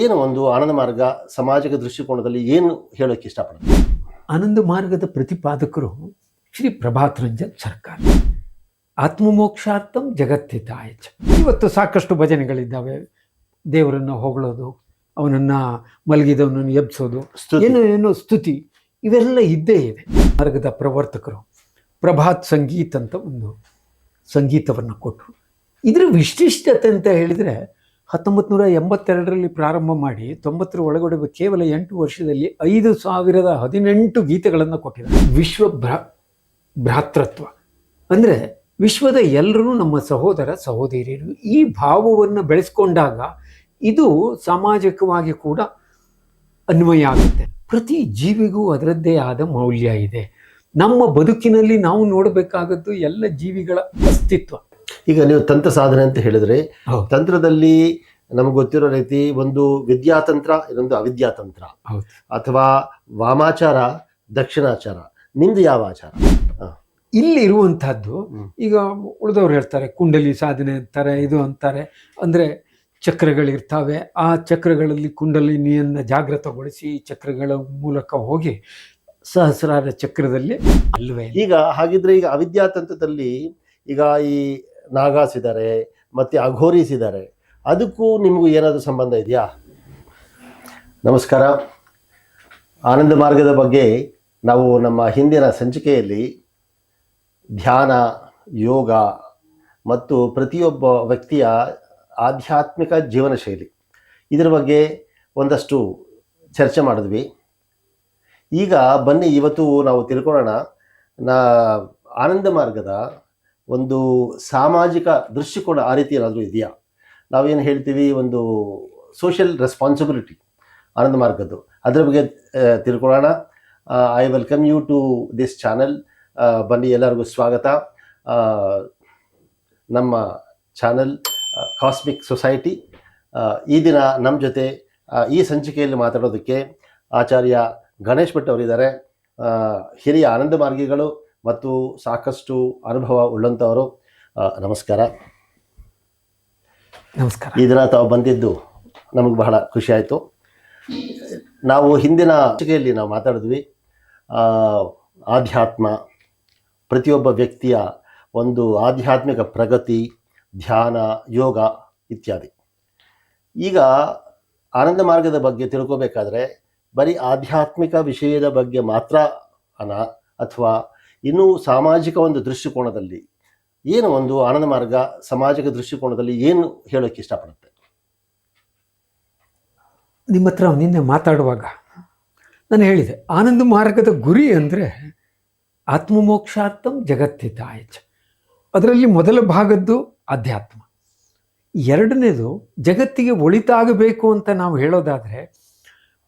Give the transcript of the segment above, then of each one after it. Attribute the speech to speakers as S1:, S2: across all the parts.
S1: ಏನು ಒಂದು ಆನಂದ ಮಾರ್ಗ ಸಮಾಜದ ದೃಷ್ಟಿಕೋನದಲ್ಲಿ ಏನು ಹೇಳೋಕ್ಕೆ ಇಷ್ಟಪಡ್ತಾರೆ?
S2: ಆನಂದ ಮಾರ್ಗದ ಪ್ರತಿಪಾದಕರು ಶ್ರೀ ಪ್ರಭಾತ್ ರಂಜನ್ ಸರ್ಕಾರ್. ಆತ್ಮಮೋಕ್ಷಾರ್ಥಂ ಜಗತ್ತಿತಾಯ ಚ. ಇವತ್ತು ಸಾಕಷ್ಟು ಭಜನೆಗಳಿದ್ದಾವೆ. ದೇವರನ್ನು ಹೊಗಳೋದು, ಅವನನ್ನು ಮಲಗಿದವನನ್ನು ಎಬ್ಸೋದು, ಏನೋ ಸ್ತುತಿ, ಇವೆಲ್ಲ ಇದ್ದೇ ಇದೆ. ಮಾರ್ಗದ ಪ್ರವರ್ತಕರು ಪ್ರಭಾತ್ ಸಂಗೀತ್ ಅಂತ ಒಂದು ಸಂಗೀತವನ್ನು ಕೊಟ್ಟರು. ಇದರ ವಿಶಿಷ್ಟತೆ ಅಂತ ಹೇಳಿದರೆ 1982ರಲ್ಲಿ ಪ್ರಾರಂಭ ಮಾಡಿ 90ರ ಒಳಗಡೆ ಕೇವಲ 8 ವರ್ಷದಲ್ಲಿ 5018 ಗೀತೆಗಳನ್ನು ಕೊಟ್ಟಿದ್ದಾರೆ. ವಿಶ್ವ ಭ್ರಾತೃತ್ವ ಅಂದರೆ ವಿಶ್ವದ ಎಲ್ಲರೂ ನಮ್ಮ ಸಹೋದರ ಸಹೋದರಿಯರು. ಈ ಭಾವವನ್ನು ಬೆಳೆಸ್ಕೊಂಡಾಗ ಇದು ಸಾಮಾಜಿಕವಾಗಿ ಕೂಡ ಅನ್ವಯ ಆಗುತ್ತೆ. ಪ್ರತಿ ಜೀವಿಗೂ ಅದರದ್ದೇ ಆದ ಮೌಲ್ಯ ಇದೆ. ನಮ್ಮ ಬದುಕಿನಲ್ಲಿ ನಾವು ನೋಡಬೇಕಾಗದ್ದು ಎಲ್ಲ ಜೀವಿಗಳ ಅಸ್ತಿತ್ವ.
S1: ಈಗ ನೀವು ತಂತ್ರ ಸಾಧನೆ ಅಂತ ಹೇಳಿದ್ರೆ, ತಂತ್ರದಲ್ಲಿ ನಮ್ಗೆ ಗೊತ್ತಿರೋ ರೀತಿ ಒಂದು ವಿದ್ಯಾತಂತ್ರ, ಇದೊಂದು ಅವಿದ್ಯಾತಂತ್ರ, ಅಥವಾ ವಾಮಾಚಾರ, ದಕ್ಷಿಣಾಚಾರ. ನಿಮ್ದು ಯಾವ ಆಚಾರ?
S2: ಇಲ್ಲಿ ಇರುವಂತಹದ್ದು ಈಗ ಉಳಿದವ್ರು ಹೇಳ್ತಾರೆ ಕುಂಡಲಿ ಸಾಧನೆ ಅಂತಾರೆ, ಇದು ಅಂತಾರೆ. ಅಂದರೆ ಚಕ್ರಗಳಿರ್ತಾವೆ, ಆ ಚಕ್ರಗಳಲ್ಲಿ ಕುಂಡಲಿನಿಯನ್ನು ಜಾಗೃತಗೊಳಿಸಿ ಚಕ್ರಗಳ ಮೂಲಕ ಹೋಗಿ ಸಹಸ್ರಾರ ಚಕ್ರದಲ್ಲಿ ಅಲ್ವೇ.
S1: ಈಗ ಹಾಗಿದ್ರೆ ಈಗ ಅವಿದ್ಯಾತಂತ್ರದಲ್ಲಿ ಈಗ ಈ ನಾಗಾಸ್ ಇದ್ದಾರೆ, ಮತ್ತೆ ಅಘೋರೀಸ್ ಇದ್ದಾರೆ. ಅದಕ್ಕೂ ನಿಮಗೂ ಏನಾದರೂ ಸಂಬಂಧ ಇದೆಯಾ? ನಮಸ್ಕಾರ. ಆನಂದ ಮಾರ್ಗದ ಬಗ್ಗೆ ನಾವು ನಮ್ಮ ಹಿಂದಿನ ಸಂಚಿಕೆಯಲ್ಲಿ ಧ್ಯಾನ, ಯೋಗ ಮತ್ತು ಪ್ರತಿಯೊಬ್ಬ ವ್ಯಕ್ತಿಯ ಆಧ್ಯಾತ್ಮಿಕ ಜೀವನ ಶೈಲಿ, ಇದರ ಬಗ್ಗೆ ಒಂದಷ್ಟು ಚರ್ಚೆ ಮಾಡಿದ್ವಿ. ಈಗ ಬನ್ನಿ ಇವತ್ತು ನಾವು ತಿಳ್ಕೊಳ್ಳೋಣ ಆನಂದ ಮಾರ್ಗದ ಒಂದು ಸಾಮಾಜಿಕ ದೃಷ್ಟಿಕೋನ ಆ ರೀತಿ ಏನಾದರೂ ಇದೆಯಾ? ನಾವೇನು ಹೇಳ್ತೀವಿ, ಒಂದು ಸೋಷಿಯಲ್ ರೆಸ್ಪಾನ್ಸಿಬಿಲಿಟಿ ಆನಂದ ಮಾರ್ಗದ್ದು, ಅದರ ಬಗ್ಗೆ ತಿಳ್ಕೊಳ್ಳೋಣ. I welcome you to this channel. ಬನ್ನಿ, ಎಲ್ಲರಿಗೂ ಸ್ವಾಗತ. ನಮ್ಮ ಚಾನಲ್ ಕಾಸ್ಮಿಕ್ ಸೊಸೈಟಿ. ಈ ದಿನ ನಮ್ಮ ಜೊತೆ ಈ ಸಂಚಿಕೆಯಲ್ಲಿ ಮಾತಾಡೋದಕ್ಕೆ ಆಚಾರ್ಯ ಗಣೇಶ್ ಭಟ್ ಅವರಿದ್ದಾರೆ. ಹಿರಿಯ ಆನಂದ ಮಾರ್ಗಿಗಳು ಮತ್ತು ಸಾಕಷ್ಟು ಅನುಭವ ಉಳ್ಳಂಥವರು. ನಮಸ್ಕಾರ.
S2: ನಮಸ್ಕಾರ.
S1: ಈ ದಿನ ತಾವು ಬಂದಿದ್ದು ನಮಗೆ ಬಹಳ ಖುಷಿ ಆಯಿತು. ನಾವು ಹಿಂದಿನ ಸಂಚಿಕೆಯಲ್ಲಿ ನಾವು ಮಾತಾಡಿದ್ವಿ ಆಧ್ಯಾತ್ಮ, ಪ್ರತಿಯೊಬ್ಬ ವ್ಯಕ್ತಿಯ ಒಂದು ಆಧ್ಯಾತ್ಮಿಕ ಪ್ರಗತಿ, ಧ್ಯಾನ, ಯೋಗ ಇತ್ಯಾದಿ. ಈಗ ಆನಂದ ಮಾರ್ಗದ ಬಗ್ಗೆ ತಿಳ್ಕೋಬೇಕಾದ್ರೆ ಬರೀ ಆಧ್ಯಾತ್ಮಿಕ ವಿಷಯದ ಬಗ್ಗೆ ಮಾತ್ರ ಅಥವಾ ಇನ್ನೂ ಸಾಮಾಜಿಕ ಒಂದು ದೃಷ್ಟಿಕೋನದಲ್ಲಿ ಏನು ಒಂದು ಆನಂದ ಮಾರ್ಗ ಸಾಮಾಜಿಕ ದೃಷ್ಟಿಕೋನದಲ್ಲಿ ಏನು ಹೇಳೋಕ್ಕೆ ಇಷ್ಟಪಡುತ್ತೆ?
S2: ನಿಮ್ಮ ಹತ್ರ ನಿನ್ನೆ ಮಾತಾಡುವಾಗ ನಾನು ಹೇಳಿದೆ, ಆನಂದ ಮಾರ್ಗದ ಗುರಿ ಅಂದರೆ ಆತ್ಮಮೋಕ್ಷಾರ್ಥಂ ಜಗತ್ತಿತಾಯ ಚ. ಅದರಲ್ಲಿ ಮೊದಲ ಭಾಗದ್ದು ಅಧ್ಯಾತ್ಮ, ಎರಡನೇದು ಜಗತ್ತಿಗೆ ಒಳಿತಾಗಬೇಕು ಅಂತ ನಾವು ಹೇಳೋದಾದರೆ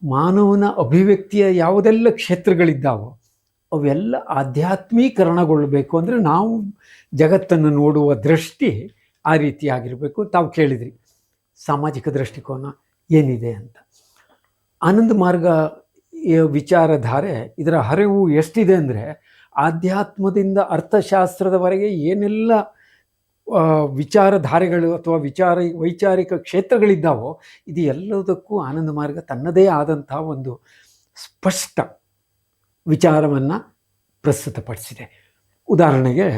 S2: ಮಾನವನ ಅಭಿವ್ಯಕ್ತಿಯ ಯಾವುದೆಲ್ಲ ಕ್ಷೇತ್ರಗಳಿದ್ದಾವೋ ಅವೆಲ್ಲ ಆಧ್ಯಾತ್ಮೀಕರಣಗೊಳ್ಳಬೇಕು. ಅಂದರೆ ನಾವು ಜಗತ್ತನ್ನು ನೋಡುವ ದೃಷ್ಟಿ ಆ ರೀತಿಯಾಗಿರಬೇಕು. ತಾವು ಕೇಳಿದ್ರಿ ಸಾಮಾಜಿಕ ದೃಷ್ಟಿಕೋನ ಏನಿದೆ ಅಂತ. ಆನಂದ ಮಾರ್ಗ ವಿಚಾರಧಾರೆ, ಇದರ ಹರಿವು ಎಷ್ಟಿದೆ ಅಂದರೆ ಆಧ್ಯಾತ್ಮದಿಂದ ಅರ್ಥಶಾಸ್ತ್ರದವರೆಗೆ ಏನೆಲ್ಲ ವಿಚಾರಧಾರೆಗಳು ಅಥವಾ ವೈಚಾರಿಕ ಕ್ಷೇತ್ರಗಳಿದ್ದಾವೋ ಇದು ಎಲ್ಲದಕ್ಕೂ ಆನಂದ ಮಾರ್ಗ ತನ್ನದೇ ಆದಂತಹ ಒಂದು ಸ್ಪಷ್ಟ ವಿಚಾರವನ್ನು ಪ್ರಸ್ತುತಪಡಿಸಿದೆ. ಉದಾಹರಣೆಗೆ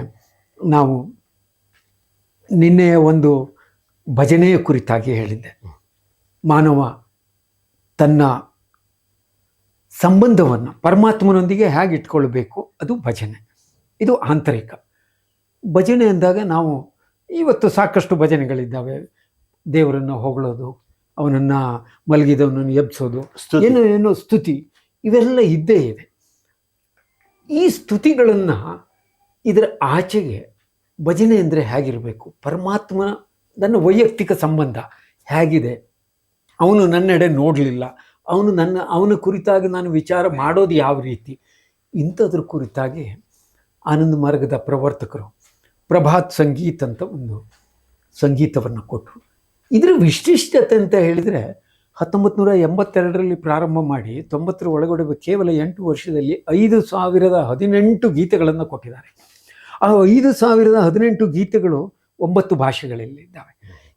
S2: ನಾವು ನಿನ್ನೆಯ ಒಂದು ಭಜನೆಯ ಕುರಿತಾಗಿ ಹೇಳಿದ್ದೆ. ಮಾನವ ತನ್ನ ಸಂಬಂಧವನ್ನು ಪರಮಾತ್ಮನೊಂದಿಗೆ ಹೇಗೆ ಇಟ್ಕೊಳ್ಬೇಕು, ಅದು ಭಜನೆ. ಇದು ಆಂತರಿಕ ಭಜನೆ ಅಂದಾಗ ನಾವು ಇವತ್ತು ಸಾಕಷ್ಟು ಭಜನೆಗಳಿದ್ದಾವೆ. ದೇವರನ್ನು ಹೊಗಳೋದು, ಅವನನ್ನು ಮಲಗಿದವನನ್ನು ಎಬ್ಸೋದು, ಏನೋ ಸ್ತುತಿ, ಇವೆಲ್ಲ ಇದ್ದೇ ಇದೆ. ಈ ಸ್ತುತಿಗಳನ್ನು ಇದರ ಆಚೆಗೆ ಭಜನೆ ಅಂದರೆ ಹೇಗಿರಬೇಕು, ಪರಮಾತ್ಮನ ನನ್ನ ವೈಯಕ್ತಿಕ ಸಂಬಂಧ ಹೇಗಿದೆ, ಅವನು ನನ್ನೆಡೆ ನೋಡಲಿಲ್ಲ, ಅವನ ಕುರಿತಾಗಿ ನಾನು ವಿಚಾರ ಮಾಡೋದು ಯಾವ ರೀತಿ, ಇಂಥದ್ರ ಕುರಿತಾಗಿ ಆನಂದ ಮಾರ್ಗದ ಪ್ರವರ್ತಕರು ಪ್ರಭಾತ್ ಸಂಗೀತ್ ಅಂತ ಒಂದು ಸಂಗೀತವನ್ನು ಕೊಟ್ಟರು. ಇದರ ವಿಶಿಷ್ಟತೆ ಅಂತ ಹೇಳಿದರೆ 1982ರಲ್ಲಿ ಪ್ರಾರಂಭ ಮಾಡಿ 90ರ ಒಳಗಡೆ ಕೇವಲ 8 ವರ್ಷದಲ್ಲಿ 5018 ಗೀತೆಗಳನ್ನು ಕೊಟ್ಟಿದ್ದಾರೆ. ಆ 5018 ಗೀತೆಗಳು 9 ಭಾಷೆಗಳಲ್ಲಿದ್ದಾವೆ.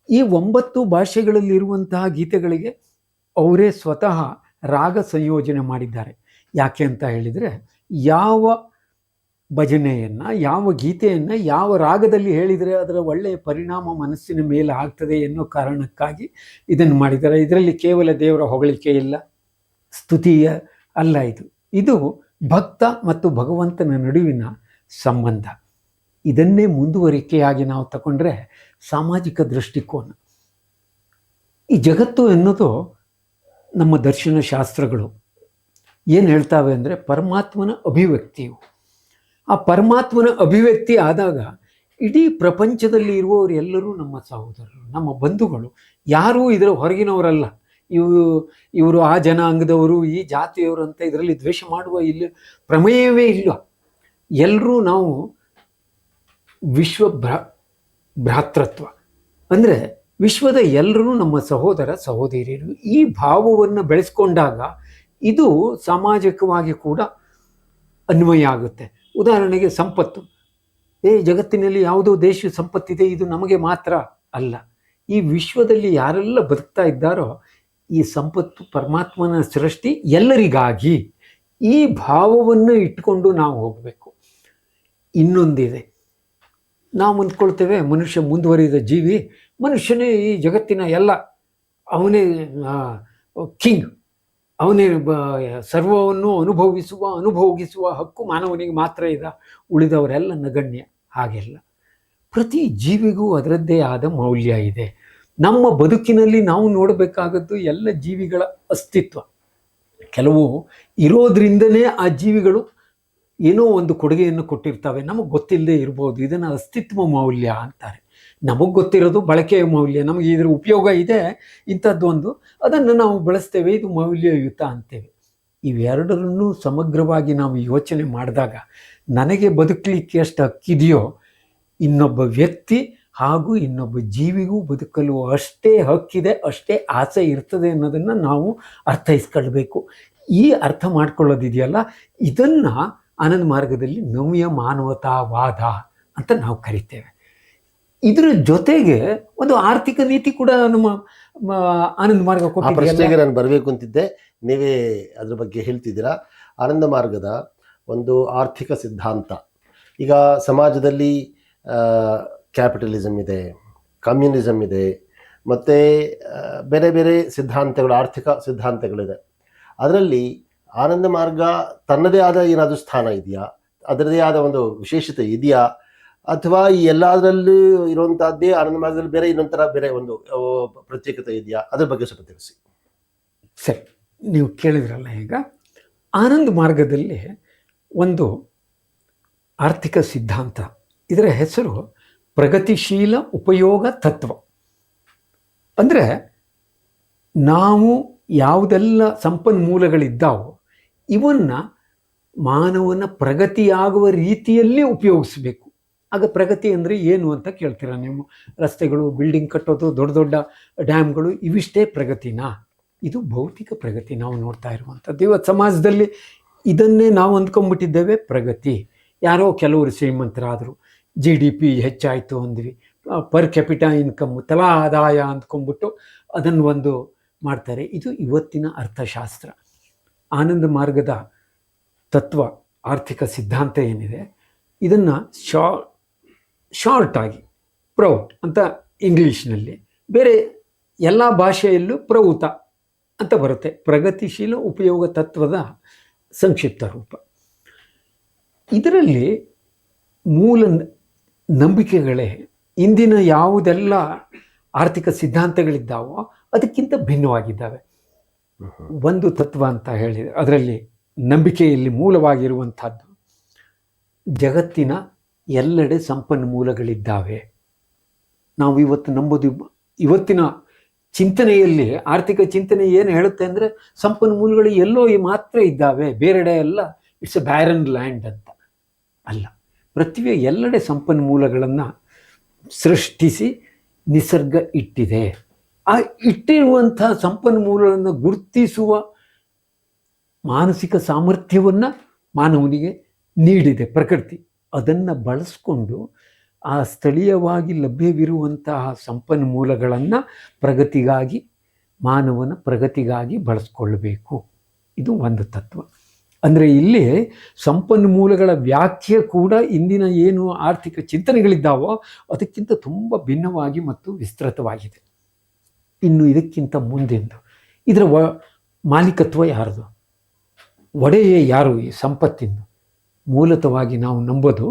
S2: ಈ 9 ಭಾಷೆಗಳಲ್ಲಿರುವಂತಹ ಗೀತೆಗಳಿಗೆ ಅವರೇ ಸ್ವತಃ ರಾಗ ಸಂಯೋಜನೆ ಮಾಡಿದ್ದಾರೆ. ಯಾಕೆ ಅಂತ ಹೇಳಿದರೆ, ಯಾವ ಭಜನೆಯನ್ನು, ಯಾವ ಗೀತೆಯನ್ನು ಯಾವ ರಾಗದಲ್ಲಿ ಹೇಳಿದರೆ ಅದರ ಒಳ್ಳೆಯ ಪರಿಣಾಮ ಮನಸ್ಸಿನ ಮೇಲೆ ಆಗ್ತದೆ ಎನ್ನೋ ಕಾರಣಕ್ಕಾಗಿ ಇದನ್ನು ಮಾಡಿದ್ದಾರೆ. ಇದರಲ್ಲಿ ಕೇವಲ ದೇವರ ಹೊಗಳಿಕೆ ಇಲ್ಲ, ಸ್ತುತಿಯ ಅಲ್ಲ. ಇದು ಭಕ್ತ ಮತ್ತು ಭಗವಂತನ ನಡುವಿನ ಸಂಬಂಧ. ಇದನ್ನೇ ಮುಂದುವರಿಕೆಯಾಗಿ ನಾವು ತಗೊಂಡ್ರೆ ಸಾಮಾಜಿಕ ದೃಷ್ಟಿಕೋನ. ಈ ಜಗತ್ತು ಎನ್ನುವುದು ನಮ್ಮ ದರ್ಶನ ಶಾಸ್ತ್ರಗಳು ಏನು ಹೇಳ್ತಾವೆ ಅಂದರೆ ಪರಮಾತ್ಮನ ಅಭಿವ್ಯಕ್ತಿಯು. ಆ ಪರಮಾತ್ಮನ ಅಭಿವ್ಯಕ್ತಿ ಆದಾಗ ಇಡೀ ಪ್ರಪಂಚದಲ್ಲಿ ಇರುವವರು ಎಲ್ಲರೂ ನಮ್ಮ ಸಹೋದರರು, ನಮ್ಮ ಬಂಧುಗಳು. ಯಾರೂ ಇದರ ಹೊರಗಿನವರಲ್ಲ. ಇವರು ಆ ಜನಾಂಗದವರು, ಈ ಜಾತಿಯವರು ಅಂತ ಇದರಲ್ಲಿ ದ್ವೇಷ ಮಾಡುವ ಇಲ್ಲ, ಪ್ರಮೇಯವೇ ಇಲ್ಲ. ಎಲ್ಲರೂ ನಾವು ಭ್ರಾತೃತ್ವ ಅಂದರೆ ವಿಶ್ವದ ಎಲ್ಲರೂ ನಮ್ಮ ಸಹೋದರ ಸಹೋದರಿಯರು. ಈ ಭಾವವನ್ನು ಬೆಳೆಸ್ಕೊಂಡಾಗ ಇದು ಸಾಮಾಜಿಕವಾಗಿ ಕೂಡ ಅನ್ವಯ ಆಗುತ್ತೆ. ಉದಾಹರಣೆಗೆ ಸಂಪತ್ತು. ಜಗತ್ತಿನಲ್ಲಿ ಯಾವುದೋ ದೇಶ ಸಂಪತ್ತಿದೆ, ಇದು ನಮಗೆ ಮಾತ್ರ ಅಲ್ಲ. ಈ ವಿಶ್ವದಲ್ಲಿ ಯಾರೆಲ್ಲ ಬದುಕ್ತಾ ಇದ್ದಾರೋ ಈ ಸಂಪತ್ತು ಪರಮಾತ್ಮನ ಸೃಷ್ಟಿ, ಎಲ್ಲರಿಗಾಗಿ. ಈ ಭಾವವನ್ನು ಇಟ್ಕೊಂಡು ನಾವು ಹೋಗಬೇಕು. ಇನ್ನೊಂದಿದೆ, ನಾವು ಅಂದ್ಕೊಳ್ತೇವೆ ಮನುಷ್ಯ ಮುಂದುವರಿದ ಜೀವಿ, ಮನುಷ್ಯನೇ ಈ ಜಗತ್ತಿನ ಎಲ್ಲ, ಅವನೇ ಕಿಂಗ್, ಅವನೇ ಸರ್ವವನ್ನು ಅನುಭೋಗಿಸುವ ಹಕ್ಕು ಮಾನವನಿಗೆ ಮಾತ್ರ ಇದೆ, ಉಳಿದವರೆಲ್ಲ ನಗಣ್ಯ. ಹಾಗೆಲ್ಲ ಪ್ರತಿ ಜೀವಿಗೂ ಅದರದ್ದೇ ಆದ ಮೌಲ್ಯ ಇದೆ. ನಮ್ಮ ಬದುಕಿನಲ್ಲಿ ನಾವು ನೋಡಬೇಕಾಗದ್ದು ಎಲ್ಲ ಜೀವಿಗಳ ಅಸ್ತಿತ್ವ. ಕೆಲವು ಇರೋದ್ರಿಂದನೇ ಆ ಜೀವಿಗಳು ಏನೋ ಒಂದು ಕೊಡುಗೆಯನ್ನು ಕೊಟ್ಟಿರ್ತವೆ, ನಮಗೆ ಗೊತ್ತಿಲ್ಲದೆ ಇರ್ಬೋದು. ಇದನ್ನು ಅಸ್ತಿತ್ವ ಮೌಲ್ಯ ಅಂತಾರೆ. ನಮಗೆ ಗೊತ್ತಿರೋದು ಬಳಕೆಯ ಮೌಲ್ಯ, ನಮಗೆ ಇದರ ಉಪಯೋಗ ಇದೆ ಇಂಥದ್ದೊಂದು, ಅದನ್ನು ನಾವು ಬಳಸ್ತೇವೆ, ಇದು ಮೌಲ್ಯಯುತ ಅಂತೇವೆ. ಇವೆರಡರನ್ನೂ ಸಮಗ್ರವಾಗಿ ನಾವು ಯೋಚನೆ ಮಾಡಿದಾಗ ನನಗೆ ಬದುಕಲಿಕ್ಕೆ ಎಷ್ಟು ಹಕ್ಕಿದೆಯೋ ಇನ್ನೊಬ್ಬ ವ್ಯಕ್ತಿ ಹಾಗೂ ಇನ್ನೊಬ್ಬ ಜೀವಿಗೂ ಬದುಕಲು ಅಷ್ಟೇ ಹಕ್ಕಿದೆ, ಅಷ್ಟೇ ಆಸೆ ಇರ್ತದೆ ಅನ್ನೋದನ್ನು ನಾವು ಅರ್ಥೈಸ್ಕೊಳ್ಬೇಕು. ಈ ಅರ್ಥ ಮಾಡ್ಕೊಳ್ಳೋದಿದೆಯಲ್ಲ, ಇದನ್ನು ಆನಂದ ಮಾರ್ಗದಲ್ಲಿ ನವ್ಯ ಮಾನವತಾವಾದ ಅಂತ ನಾವು ಕರಿತೇವೆ. ಇದರ ಜೊತೆಗೆ ಒಂದು ಆರ್ಥಿಕ ನೀತಿ ಕೂಡ ನಮ್ಮ ಆನಂದ ಮಾರ್ಗ
S1: ಪ್ರಶ್ನೆಗೆ ನಾನು ಬರಬೇಕು ಅಂತಿದ್ದೆ, ನೀವೇ ಅದ್ರ ಬಗ್ಗೆ ಹೇಳ್ತಿದ್ದೀರಾ. ಆನಂದ ಮಾರ್ಗದ ಒಂದು ಆರ್ಥಿಕ ಸಿದ್ಧಾಂತ. ಈಗ ಸಮಾಜದಲ್ಲಿ ಕ್ಯಾಪಿಟಲಿಸಮ್ ಇದೆ, ಕಮ್ಯುನಿಸಮ್ ಇದೆ, ಮತ್ತು ಬೇರೆ ಬೇರೆ ಸಿದ್ಧಾಂತಗಳು, ಆರ್ಥಿಕ ಸಿದ್ಧಾಂತಗಳಿದೆ. ಅದರಲ್ಲಿ ಆನಂದ ಮಾರ್ಗ ತನ್ನದೇ ಆದ ಏನಾದರೂ ಸ್ಥಾನ ಇದೆಯಾ, ಅದರದೇ ಆದ ಒಂದು ವಿಶೇಷತೆ ಇದೆಯಾ, ಅಥವಾ ಈ ಎಲ್ಲದರಲ್ಲೂ ಇರುವಂತಹದ್ದೇ ಆನಂದ ಮಾರ್ಗದಲ್ಲಿ ಬೇರೆ ಇನ್ನೊಂಥರ ಬೇರೆ ಒಂದು ಪ್ರತ್ಯೇಕತೆ ಇದೆಯಾ? ಅದ್ರ ಬಗ್ಗೆ ಸ್ವಲ್ಪ ತಿಳಿಸಿ.
S2: ಸರಿ, ನೀವು ಕೇಳಿದ್ರಲ್ಲ, ಈಗ ಆನಂದ ಮಾರ್ಗದಲ್ಲಿ ಒಂದು ಆರ್ಥಿಕ ಸಿದ್ಧಾಂತ, ಇದರ ಹೆಸರು ಪ್ರಗತಿಶೀಲ ಉಪಯೋಗ ತತ್ವ. ಅಂದರೆ ನಾವು ಯಾವುದೆಲ್ಲ ಸಂಪನ್ಮೂಲಗಳಿದ್ದಾವೋ ಇವನ್ನು ಮಾನವನ ಪ್ರಗತಿಯಾಗುವ ರೀತಿಯಲ್ಲಿ ಉಪಯೋಗಿಸಬೇಕು. ಆಗ ಪ್ರಗತಿ ಅಂದರೆ ಏನು ಅಂತ ಕೇಳ್ತೀರ ನೀವು. ರಸ್ತೆಗಳು, ಬಿಲ್ಡಿಂಗ್ ಕಟ್ಟೋದು, ದೊಡ್ಡ ದೊಡ್ಡ ಡ್ಯಾಮ್ಗಳು, ಇವಿಷ್ಟೇ ಪ್ರಗತಿನಾ? ಇದು ಭೌತಿಕ ಪ್ರಗತಿ ನಾವು ನೋಡ್ತಾ ಇರುವಂಥದ್ದು. ಇವತ್ತು ಸಮಾಜದಲ್ಲಿ ಇದನ್ನೇ ನಾವು ಅಂದ್ಕೊಂಡ್ಬಿಟ್ಟಿದ್ದೇವೆ ಪ್ರಗತಿ. ಯಾರೋ ಕೆಲವರು ಶ್ರೀಮಂತರಾದರು, GDP ಹೆಚ್ಚಾಯಿತು ಅಂದ್ವಿ, ಪರ್ ಕ್ಯಾಪಿಟಾ ಇನ್ಕಮ್, ತಲಾ ಆದಾಯ ಅಂದ್ಕೊಂಡ್ಬಿಟ್ಟು ಅದನ್ನು ಒಂದು ಮಾಡ್ತಾರೆ. ಇದು ಇವತ್ತಿನ ಅರ್ಥಶಾಸ್ತ್ರ. ಆನಂದ ಮಾರ್ಗದ ತತ್ವ, ಆರ್ಥಿಕ ಸಿದ್ಧಾಂತ ಏನಿದೆ, ಇದನ್ನು ಶಾರ್ಟಾಗಿ ಪ್ರೌಟ್ ಅಂತ ಇಂಗ್ಲೀಷ್ನಲ್ಲಿ, ಬೇರೆ ಎಲ್ಲ ಭಾಷೆಯಲ್ಲೂ ಪ್ರೌತ ಅಂತ ಬರುತ್ತೆ. ಪ್ರಗತಿಶೀಲ ಉಪಯೋಗ ತತ್ವದ ಸಂಕ್ಷಿಪ್ತ ರೂಪ. ಇದರಲ್ಲಿ ಮೂಲ ನಂಬಿಕೆಗಳೇ ಇಂದಿನ ಯಾವುದೆಲ್ಲ ಆರ್ಥಿಕ ಸಿದ್ಧಾಂತಗಳಿದ್ದಾವೋ ಅದಕ್ಕಿಂತ ಭಿನ್ನವಾಗಿದ್ದಾವೆ. ಒಂದು ತತ್ವ ಅಂತ ಹೇಳಿದರೆ ಅದರಲ್ಲಿ ನಂಬಿಕೆಯಲ್ಲಿ ಮೂಲವಾಗಿರುವಂಥದ್ದು, ಜಗತ್ತಿನ ಎಲ್ಲೆಡೆ ಸಂಪನ್ಮೂಲಗಳಿದ್ದಾವೆ. ನಾವು ಇವತ್ತು ನಂಬೋದು, ಇವತ್ತಿನ ಚಿಂತನೆಯಲ್ಲಿ ಆರ್ಥಿಕ ಚಿಂತನೆ ಏನು ಹೇಳುತ್ತೆ ಅಂದರೆ ಸಂಪನ್ಮೂಲಗಳು ಎಲ್ಲೋ ಮಾತ್ರ ಇದ್ದಾವೆ, ಬೇರೆಡೆ ಎಲ್ಲ ಇಟ್ಸ್ ಎ ಬ್ಯಾರನ್ ಲ್ಯಾಂಡ್ ಅಂತ ಅಲ್ಲ. ಪೃಥ್ವಿಯ ಎಲ್ಲೆಡೆ ಸಂಪನ್ಮೂಲಗಳನ್ನು ಸೃಷ್ಟಿಸಿ ನಿಸರ್ಗ ಇಟ್ಟಿದೆ. ಆ ಇಟ್ಟಿರುವಂಥ ಸಂಪನ್ಮೂಲಗಳನ್ನು ಗುರುತಿಸುವ ಮಾನಸಿಕ ಸಾಮರ್ಥ್ಯವನ್ನು ಮಾನವನಿಗೆ ನೀಡಿದೆ ಪ್ರಕೃತಿ. ಅದನ್ನು ಬಳಸ್ಕೊಂಡು ಆ ಸ್ಥಳೀಯವಾಗಿ ಲಭ್ಯವಿರುವಂತಹ ಸಂಪನ್ಮೂಲಗಳನ್ನು ಪ್ರಗತಿಗಾಗಿ ಮಾನವನ ಪ್ರಗತಿಗಾಗಿ ಬಳಸ್ಕೊಳ್ಬೇಕು. ಇದು ಒಂದು ತತ್ವ. ಅಂದರೆ ಇಲ್ಲಿ ಸಂಪನ್ಮೂಲಗಳ ವ್ಯಾಖ್ಯೆ ಕೂಡ ಇಂದಿನ ಏನು ಆರ್ಥಿಕ ಚಿಂತನೆಗಳಿದ್ದಾವೋ ಅದಕ್ಕಿಂತ ತುಂಬ ಭಿನ್ನವಾಗಿ ಮತ್ತು ವಿಸ್ತೃತವಾಗಿದೆ. ಇನ್ನು ಇದಕ್ಕಿಂತ ಮುಂದೆಂದು ಇದರ ಮಾಲೀಕತ್ವ ಯಾರದು, ಒಡೆಯೇ ಯಾರು ಈ ಸಂಪತ್ತಿಂದು? ಮೂಲತವಾಗಿ ನಾವು ನಂಬೋದು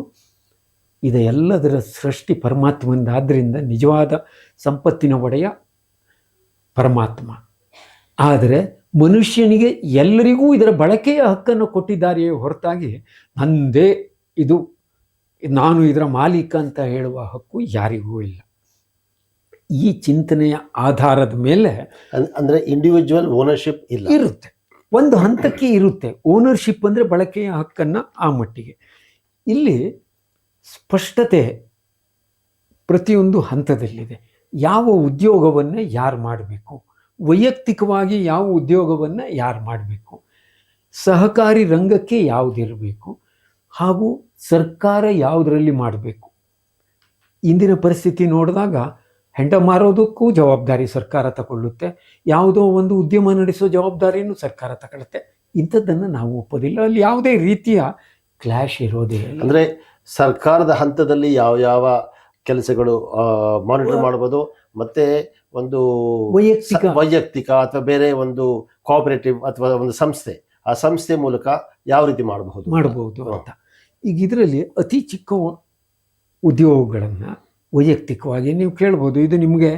S2: ಇದೆಲ್ಲದರ ಸೃಷ್ಟಿ ಪರಮಾತ್ಮಂದಾದ್ದರಿಂದ ನಿಜವಾದ ಸಂಪತ್ತಿನ ಒಡೆಯ ಪರಮಾತ್ಮ. ಆದರೆ ಮನುಷ್ಯನಿಗೆ ಎಲ್ಲರಿಗೂ ಇದರ ಬಳಕೆಯ ಹಕ್ಕನ್ನು ಕೊಟ್ಟಿದ್ದಾರೆಯೇ ಹೊರತಾಗಿ ನಂದೇ ಇದು, ನಾನು ಇದರ ಮಾಲೀಕ ಅಂತ ಹೇಳುವ ಹಕ್ಕು ಯಾರಿಗೂ ಇಲ್ಲ. ಈ ಚಿಂತನೆಯ ಆಧಾರದ ಮೇಲೆ
S1: ಅಂದರೆ ಇಂಡಿವಿಜುವಲ್ ಓನರ್ಶಿಪ್ ಇಲ್ಲ,
S2: ಇರುತ್ತೆ, ಒಂದು ಹಂತಕ್ಕೆ ಇರುತ್ತೆ. ಓನರ್ಶಿಪ್ ಅಂದರೆ ಬಳಕೆಯ ಹಕ್ಕನ್ನು ಆ ಮಟ್ಟಿಗೆ. ಇಲ್ಲಿ ಸ್ಪಷ್ಟತೆ ಪ್ರತಿಯೊಂದು ಹಂತದಲ್ಲಿದೆ. ಯಾವ ಉದ್ಯೋಗವನ್ನು ಯಾರು ಮಾಡಬೇಕು, ವೈಯಕ್ತಿಕವಾಗಿ ಯಾವ ಉದ್ಯೋಗವನ್ನು ಯಾರು ಮಾಡಬೇಕು, ಸಹಕಾರಿ ರಂಗಕ್ಕೆ ಯಾವುದಿರಬೇಕು, ಹಾಗೂ ಸರ್ಕಾರ ಯಾವುದರಲ್ಲಿ ಮಾಡಬೇಕು. ಇಂದಿನ ಪರಿಸ್ಥಿತಿ ನೋಡಿದಾಗ ಹೆಂಡ ಮಾರೋದಕ್ಕೂ ಜವಾಬ್ದಾರಿ ಸರ್ಕಾರ ತಗೊಳ್ಳುತ್ತೆ, ಯಾವುದೋ ಒಂದು ಉದ್ಯಮ ನಡೆಸೋ ಜವಾಬ್ದಾರಿಯನ್ನು ಸರ್ಕಾರ ತಗೊಳುತ್ತೆ. ಇಂಥದ್ದನ್ನು ನಾವು ಒಪ್ಪೋದಿಲ್ಲ. ಅಲ್ಲಿ ಯಾವುದೇ ರೀತಿಯ ಕ್ಲಾಶ್ ಇರೋದೇ ಇಲ್ಲ.
S1: ಅಂದರೆ ಸರ್ಕಾರದ ಹಂತದಲ್ಲಿ ಯಾವ ಕೆಲಸಗಳು ಮಾನಿಟರ್ ಮಾಡ್ಬೋದು, ಮತ್ತೆ ಒಂದು ವೈಯಕ್ತಿಕ ಅಥವಾ ಬೇರೆ ಒಂದು ಕೋಆಪರೇಟಿವ್ ಅಥವಾ ಒಂದು ಸಂಸ್ಥೆ, ಆ ಸಂಸ್ಥೆ ಮೂಲಕ ಯಾವ ರೀತಿ ಮಾಡಬಹುದು
S2: ಅಂತ. ಈಗ ಇದರಲ್ಲಿ ಅತಿ ಚಿಕ್ಕ ಉದ್ಯೋಗಗಳನ್ನು ವೈಯಕ್ತಿಕವಾಗಿ ನೀವು ಕೇಳ್ಬೋದು, ಇದು ನಿಮಗೆ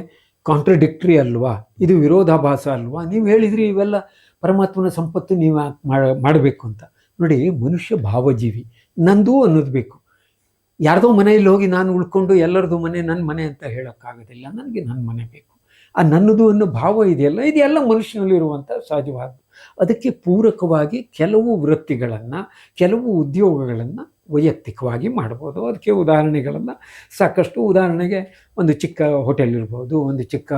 S2: ಕಾಂಟ್ರಡಿಕ್ಟ್ರಿ ಅಲ್ವಾ, ಇದು ವಿರೋಧಾಭಾಸ ಅಲ್ವಾ, ನೀವು ಹೇಳಿದ್ರಿ ಇವೆಲ್ಲ ಪರಮಾತ್ಮನ ಸಂಪತ್ತು ನೀವು ಮಾಡಬೇಕು ಅಂತ. ನೋಡಿ, ಮನುಷ್ಯ ಭಾವಜೀವಿ, ನಂದು ಅನ್ನೋದು ಬೇಕು. ಯಾರ್ದೋ ಮನೆಯಲ್ಲಿ ಹೋಗಿ ನಾನು ಉಳ್ಕೊಂಡು ಎಲ್ಲರದು ಮನೆ ನನ್ನ ಮನೆ ಅಂತ ಹೇಳೋಕ್ಕಾಗೋದಿಲ್ಲ. ನನಗೆ ನನ್ನ ಮನೆ ಬೇಕು. ಆ ನನ್ನದು ಅನ್ನೋ ಭಾವ ಇದೆಯಲ್ಲ, ಇದೆಲ್ಲ ಮನುಷ್ಯನಲ್ಲಿರುವಂಥ ಸಹಜವಾದ. ಅದಕ್ಕೆ ಪೂರಕವಾಗಿ ಕೆಲವು ವೃತ್ತಿಗಳನ್ನು, ಕೆಲವು ಉದ್ಯೋಗಗಳನ್ನು ವೈಯಕ್ತಿಕವಾಗಿ ಮಾಡ್ಬೋದು. ಅದಕ್ಕೆ ಉದಾಹರಣೆಗಳನ್ನು ಸಾಕಷ್ಟು. ಉದಾಹರಣೆಗೆ ಒಂದು ಚಿಕ್ಕ ಹೋಟೆಲ್ ಇರ್ಬೋದು, ಒಂದು ಚಿಕ್ಕ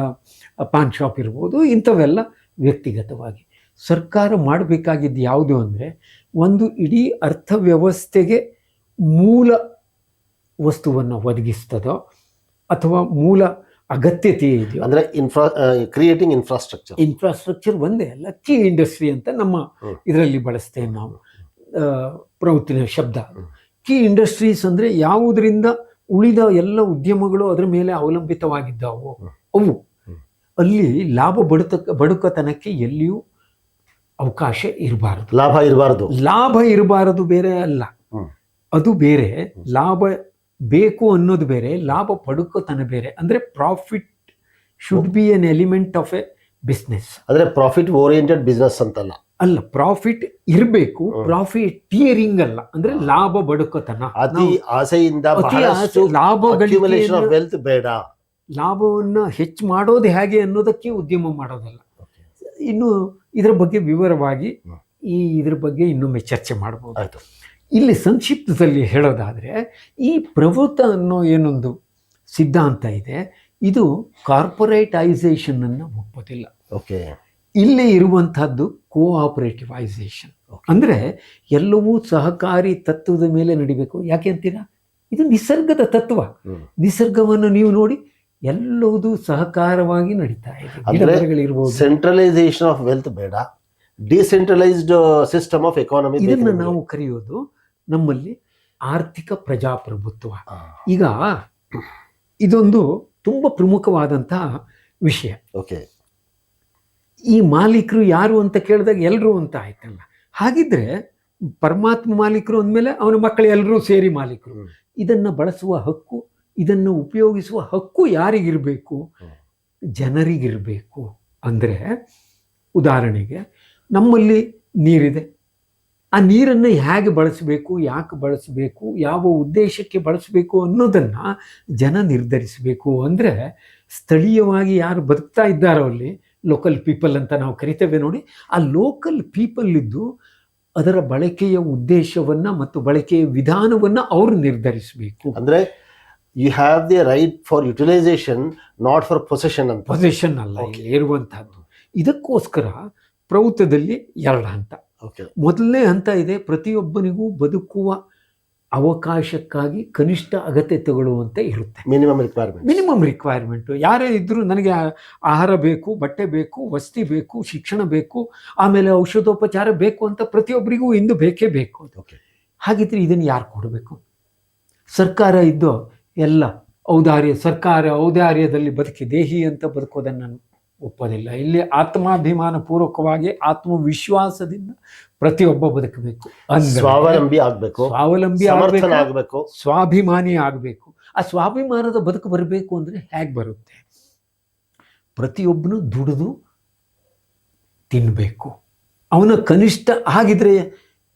S2: ಪಾನ್ ಶಾಪ್ ಇರ್ಬೋದು, ಇಂಥವೆಲ್ಲ ವ್ಯಕ್ತಿಗತವಾಗಿ. ಸರ್ಕಾರ ಮಾಡಬೇಕಾಗಿದ್ದು ಯಾವುದು ಅಂದರೆ, ಒಂದು ಇಡೀ ಅರ್ಥವ್ಯವಸ್ಥೆಗೆ ಮೂಲ ವಸ್ತುವನ್ನು ಒದಗಿಸ್ತದೋ ಅಥವಾ ಮೂಲ ಅಗತ್ಯತೆ ಇದೆಯೋ,
S1: ಅಂದರೆ ಕ್ರಿಯೇಟಿಂಗ್ ಇನ್ಫ್ರಾಸ್ಟ್ರಕ್ಚರ್
S2: ಒಂದೇ ಅಲ್ಲ, ಕೀ ಇಂಡಸ್ಟ್ರಿ ಅಂತ ನಮ್ಮ ಇದರಲ್ಲಿ ಬಳಸ್ತೇವೆ ನಾವು, ಪ್ರವೃತ್ತಿನ ಶಬ್ದ. ಕೀ ಇಂಡಸ್ಟ್ರೀಸ್ ಅಂದರೆ ಯಾವುದರಿಂದ ಉಳಿದ ಎಲ್ಲ ಉದ್ಯಮಗಳು ಅದರ ಮೇಲೆ ಅವಲಂಬಿತವಾಗಿದ್ದಾವೋ ಅವು. ಅಲ್ಲಿ ಬಡುಕತನಕ್ಕೆ ಎಲ್ಲಿಯೂ ಅವಕಾಶ ಇರಬಾರದು, ಲಾಭ ಇರಬಾರದು ಬೇರೆ ಅಲ್ಲ, ಅದು ಬೇರೆ. ಲಾಭ ಬೇಕು ಅನ್ನೋದು ಬೇರೆ, ಲಾಭ ಪಡುಕೋತನ ಬೇರೆ. ಅಂದರೆ profit should be N element of A business.
S1: ಅಂದರೆ ಪ್ರಾಫಿಟ್ ಓರಿಯೆಂಟೆಡ್ ಬಿಸ್ನೆಸ್ ಅಂತಲ್ಲ,
S2: ಪ್ರಾಫಿಟ್ ಇರಬೇಕು, ಪ್ರಾಫಿಟಿಯರಿಂಗ್ ಅಲ್ಲ. ಅಂದ್ರೆ ಲಾಭ ಬಡುಕೋತನ,
S1: ಅತಿ ಆಸೆಯಿಂದ ವೆಲ್ತ್ ಬೇಡ,
S2: ಲಾಭವನ್ನ ಹೆಚ್ಚು ಮಾಡೋದು ಹೇಗೆ ಅನ್ನೋದಕ್ಕೆ ಉದ್ಯಮ ಮಾಡೋದಲ್ಲ. ಇನ್ನು ಇದರ ಬಗ್ಗೆ ವಿವರವಾಗಿ ಇದ್ರ ಬಗ್ಗೆ ಇನ್ನೊಮ್ಮೆ ಚರ್ಚೆ ಮಾಡಬಹುದು. ಇಲ್ಲಿ ಸಂಕ್ಷಿಪ್ತದಲ್ಲಿ ಹೇಳೋದಾದರೆ, ಈ ಪ್ರವೃತ್ತ ಅನ್ನೋ ಏನೊಂದು ಸಿದ್ಧಾಂತ ಇದೆ, ಇದು ಕಾರ್ಪೊರೇಟೈಸೇಷನ್ ಅನ್ನು ಒಪ್ಪೋದಿಲ್ಲ. ಇಲ್ಲಿ ಇರುವಂತಹದ್ದು ಕೋಆಪರೇಟಿವೈಸೇಷನ್. ಅಂದರೆ ಎಲ್ಲವೂ ಸಹಕಾರಿ ತತ್ವದ ಮೇಲೆ ನಡಿಬೇಕು. ಯಾಕೆ ಅಂತೀರಾ? ಇದು ನಿಸರ್ಗದ ತತ್ವ. ನಿಸರ್ಗವನ್ನು ನೀವು ನೋಡಿ, ಎಲ್ಲವೂ ಸಹಕಾರವಾಗಿ ನಡೀತಾ ಇದೆ.
S1: ಸೆಂಟ್ರಲೈಸೇಷನ್ ಆಫ್ ವೆಲ್ತ್ ಬೇಡ, ಡಿಸೆಂಟ್ರಲೈಸ್ಡ್ ಸಿಸ್ಟಮ್ ಆಫ್ ಎಕಾನಮಿ.
S2: ಇದನ್ನು ನಾವು ಕರೆಯೋದು ನಮ್ಮಲ್ಲಿ ಆರ್ಥಿಕ ಪ್ರಜಾಪ್ರಭುತ್ವ. ಈಗ ಇದೊಂದು ತುಂಬ ಪ್ರಮುಖವಾದಂತಹ ವಿಷಯ. ಈ ಮಾಲೀಕರು ಯಾರು ಅಂತ ಕೇಳಿದಾಗ ಎಲ್ಲರೂ ಅಂತ ಆಯ್ತಲ್ಲ. ಹಾಗಿದ್ರೆ ಪರಮಾತ್ಮ ಮಾಲೀಕರು ಅಂದಮೇಲೆ ಅವನ ಮಕ್ಕಳು ಎಲ್ಲರೂ ಸೇರಿ ಮಾಲೀಕರು. ಇದನ್ನು ಬಳಸುವ ಹಕ್ಕು, ಇದನ್ನು ಉಪಯೋಗಿಸುವ ಹಕ್ಕು ಯಾರಿಗಿರಬೇಕು? ಜನರಿಗಿರಬೇಕು. ಅಂದರೆ ಉದಾಹರಣೆಗೆ ನಮ್ಮಲ್ಲಿ ನೀರಿದೆ, ಆ ನೀರನ್ನು ಹೇಗೆ ಬಳಸಬೇಕು, ಯಾಕೆ ಬಳಸಬೇಕು, ಯಾವ ಉದ್ದೇಶಕ್ಕೆ ಬಳಸಬೇಕು ಅನ್ನೋದನ್ನು ಜನ ನಿರ್ಧರಿಸಬೇಕು. ಅಂದರೆ ಸ್ಥಳೀಯವಾಗಿ ಯಾರು ಬದುಕ್ತಾ ಇದ್ದಾರೋ ಅಲ್ಲಿ ಲೋಕಲ್ ಪೀಪಲ್ ಅಂತ ನಾವು ಕರಿತೇವೆ ನೋಡಿ, ಆ ಲೋಕಲ್ ಪೀಪಲ್ ಇದ್ದು ಅದರ ಬಳಕೆಯ ಉದ್ದೇಶವನ್ನು ಮತ್ತು ಬಳಕೆಯ ವಿಧಾನವನ್ನು ಅವರು ನಿರ್ಧರಿಸಬೇಕು.
S1: ಅಂದರೆ you have the right for utilization, not for possession ಅಂತ.
S2: ಪೊಸೆಷನ್ ಅಲ್ಲ ಇರುವಂತಹದ್ದು. ಇದಕ್ಕೋಸ್ಕರ ಪ್ರವೃತ್ತದಲ್ಲಿ 2 ಹಂತ. ಮೊದಲನೇ ಹಂತ ಇದೆ, ಪ್ರತಿಯೊಬ್ಬನಿಗೂ ಬದುಕುವ ಅವಕಾಶಕ್ಕಾಗಿ ಕನಿಷ್ಠ ಅಗತ್ಯತೆಗಳು ಅಂತ ಇರುತ್ತೆ.
S1: Minimum
S2: requirement. ಯಾರೇ ಇದ್ದರೂ ನನಗೆ ಆಹಾರ ಬೇಕು, ಬಟ್ಟೆ ಬೇಕು, ವಸತಿ ಬೇಕು, ಶಿಕ್ಷಣ ಬೇಕು, ಆಮೇಲೆ ಔಷಧೋಪಚಾರ ಬೇಕು ಅಂತ ಪ್ರತಿಯೊಬ್ಬರಿಗೂ ಇಂದು ಬೇಕೇ ಬೇಕು. ಹಾಗಿದ್ರೆ ಇದನ್ನು ಯಾರು ಕೊಡಬೇಕು? ಸರ್ಕಾರ ಇದ್ದು ಎಲ್ಲ ಸರ್ಕಾರ ಔದಾರ್ಯದಲ್ಲಿ ಬದುಕಿ ದೇಹಿ ಅಂತ ಬದುಕೋದನ್ನು ನಾನು ಒಪ್ಪೋದಿಲ್ಲ. ಇಲ್ಲಿ ಆತ್ಮಾಭಿಮಾನ ಪೂರ್ವಕವಾಗಿ ಆತ್ಮವಿಶ್ವಾಸದಿಂದ ಪ್ರತಿಯೊಬ್ಬ ಬದುಕಬೇಕು.
S1: ಸ್ವಾವಲಂಬಿ
S2: ಆಗಬೇಕು, ಸ್ವಾಭಿಮಾನಿ ಆಗಬೇಕು. ಆ ಸ್ವಾಭಿಮಾನದ ಬದುಕು ಬರಬೇಕು ಅಂದರೆ ಹೇಗೆ ಬರುತ್ತೆ? ಪ್ರತಿಯೊಬ್ಬನು ದುಡಿದು ತಿನ್ನಬೇಕು. ಅವನ ಕನಿಷ್ಠ ಆಗಿದ್ರೆ,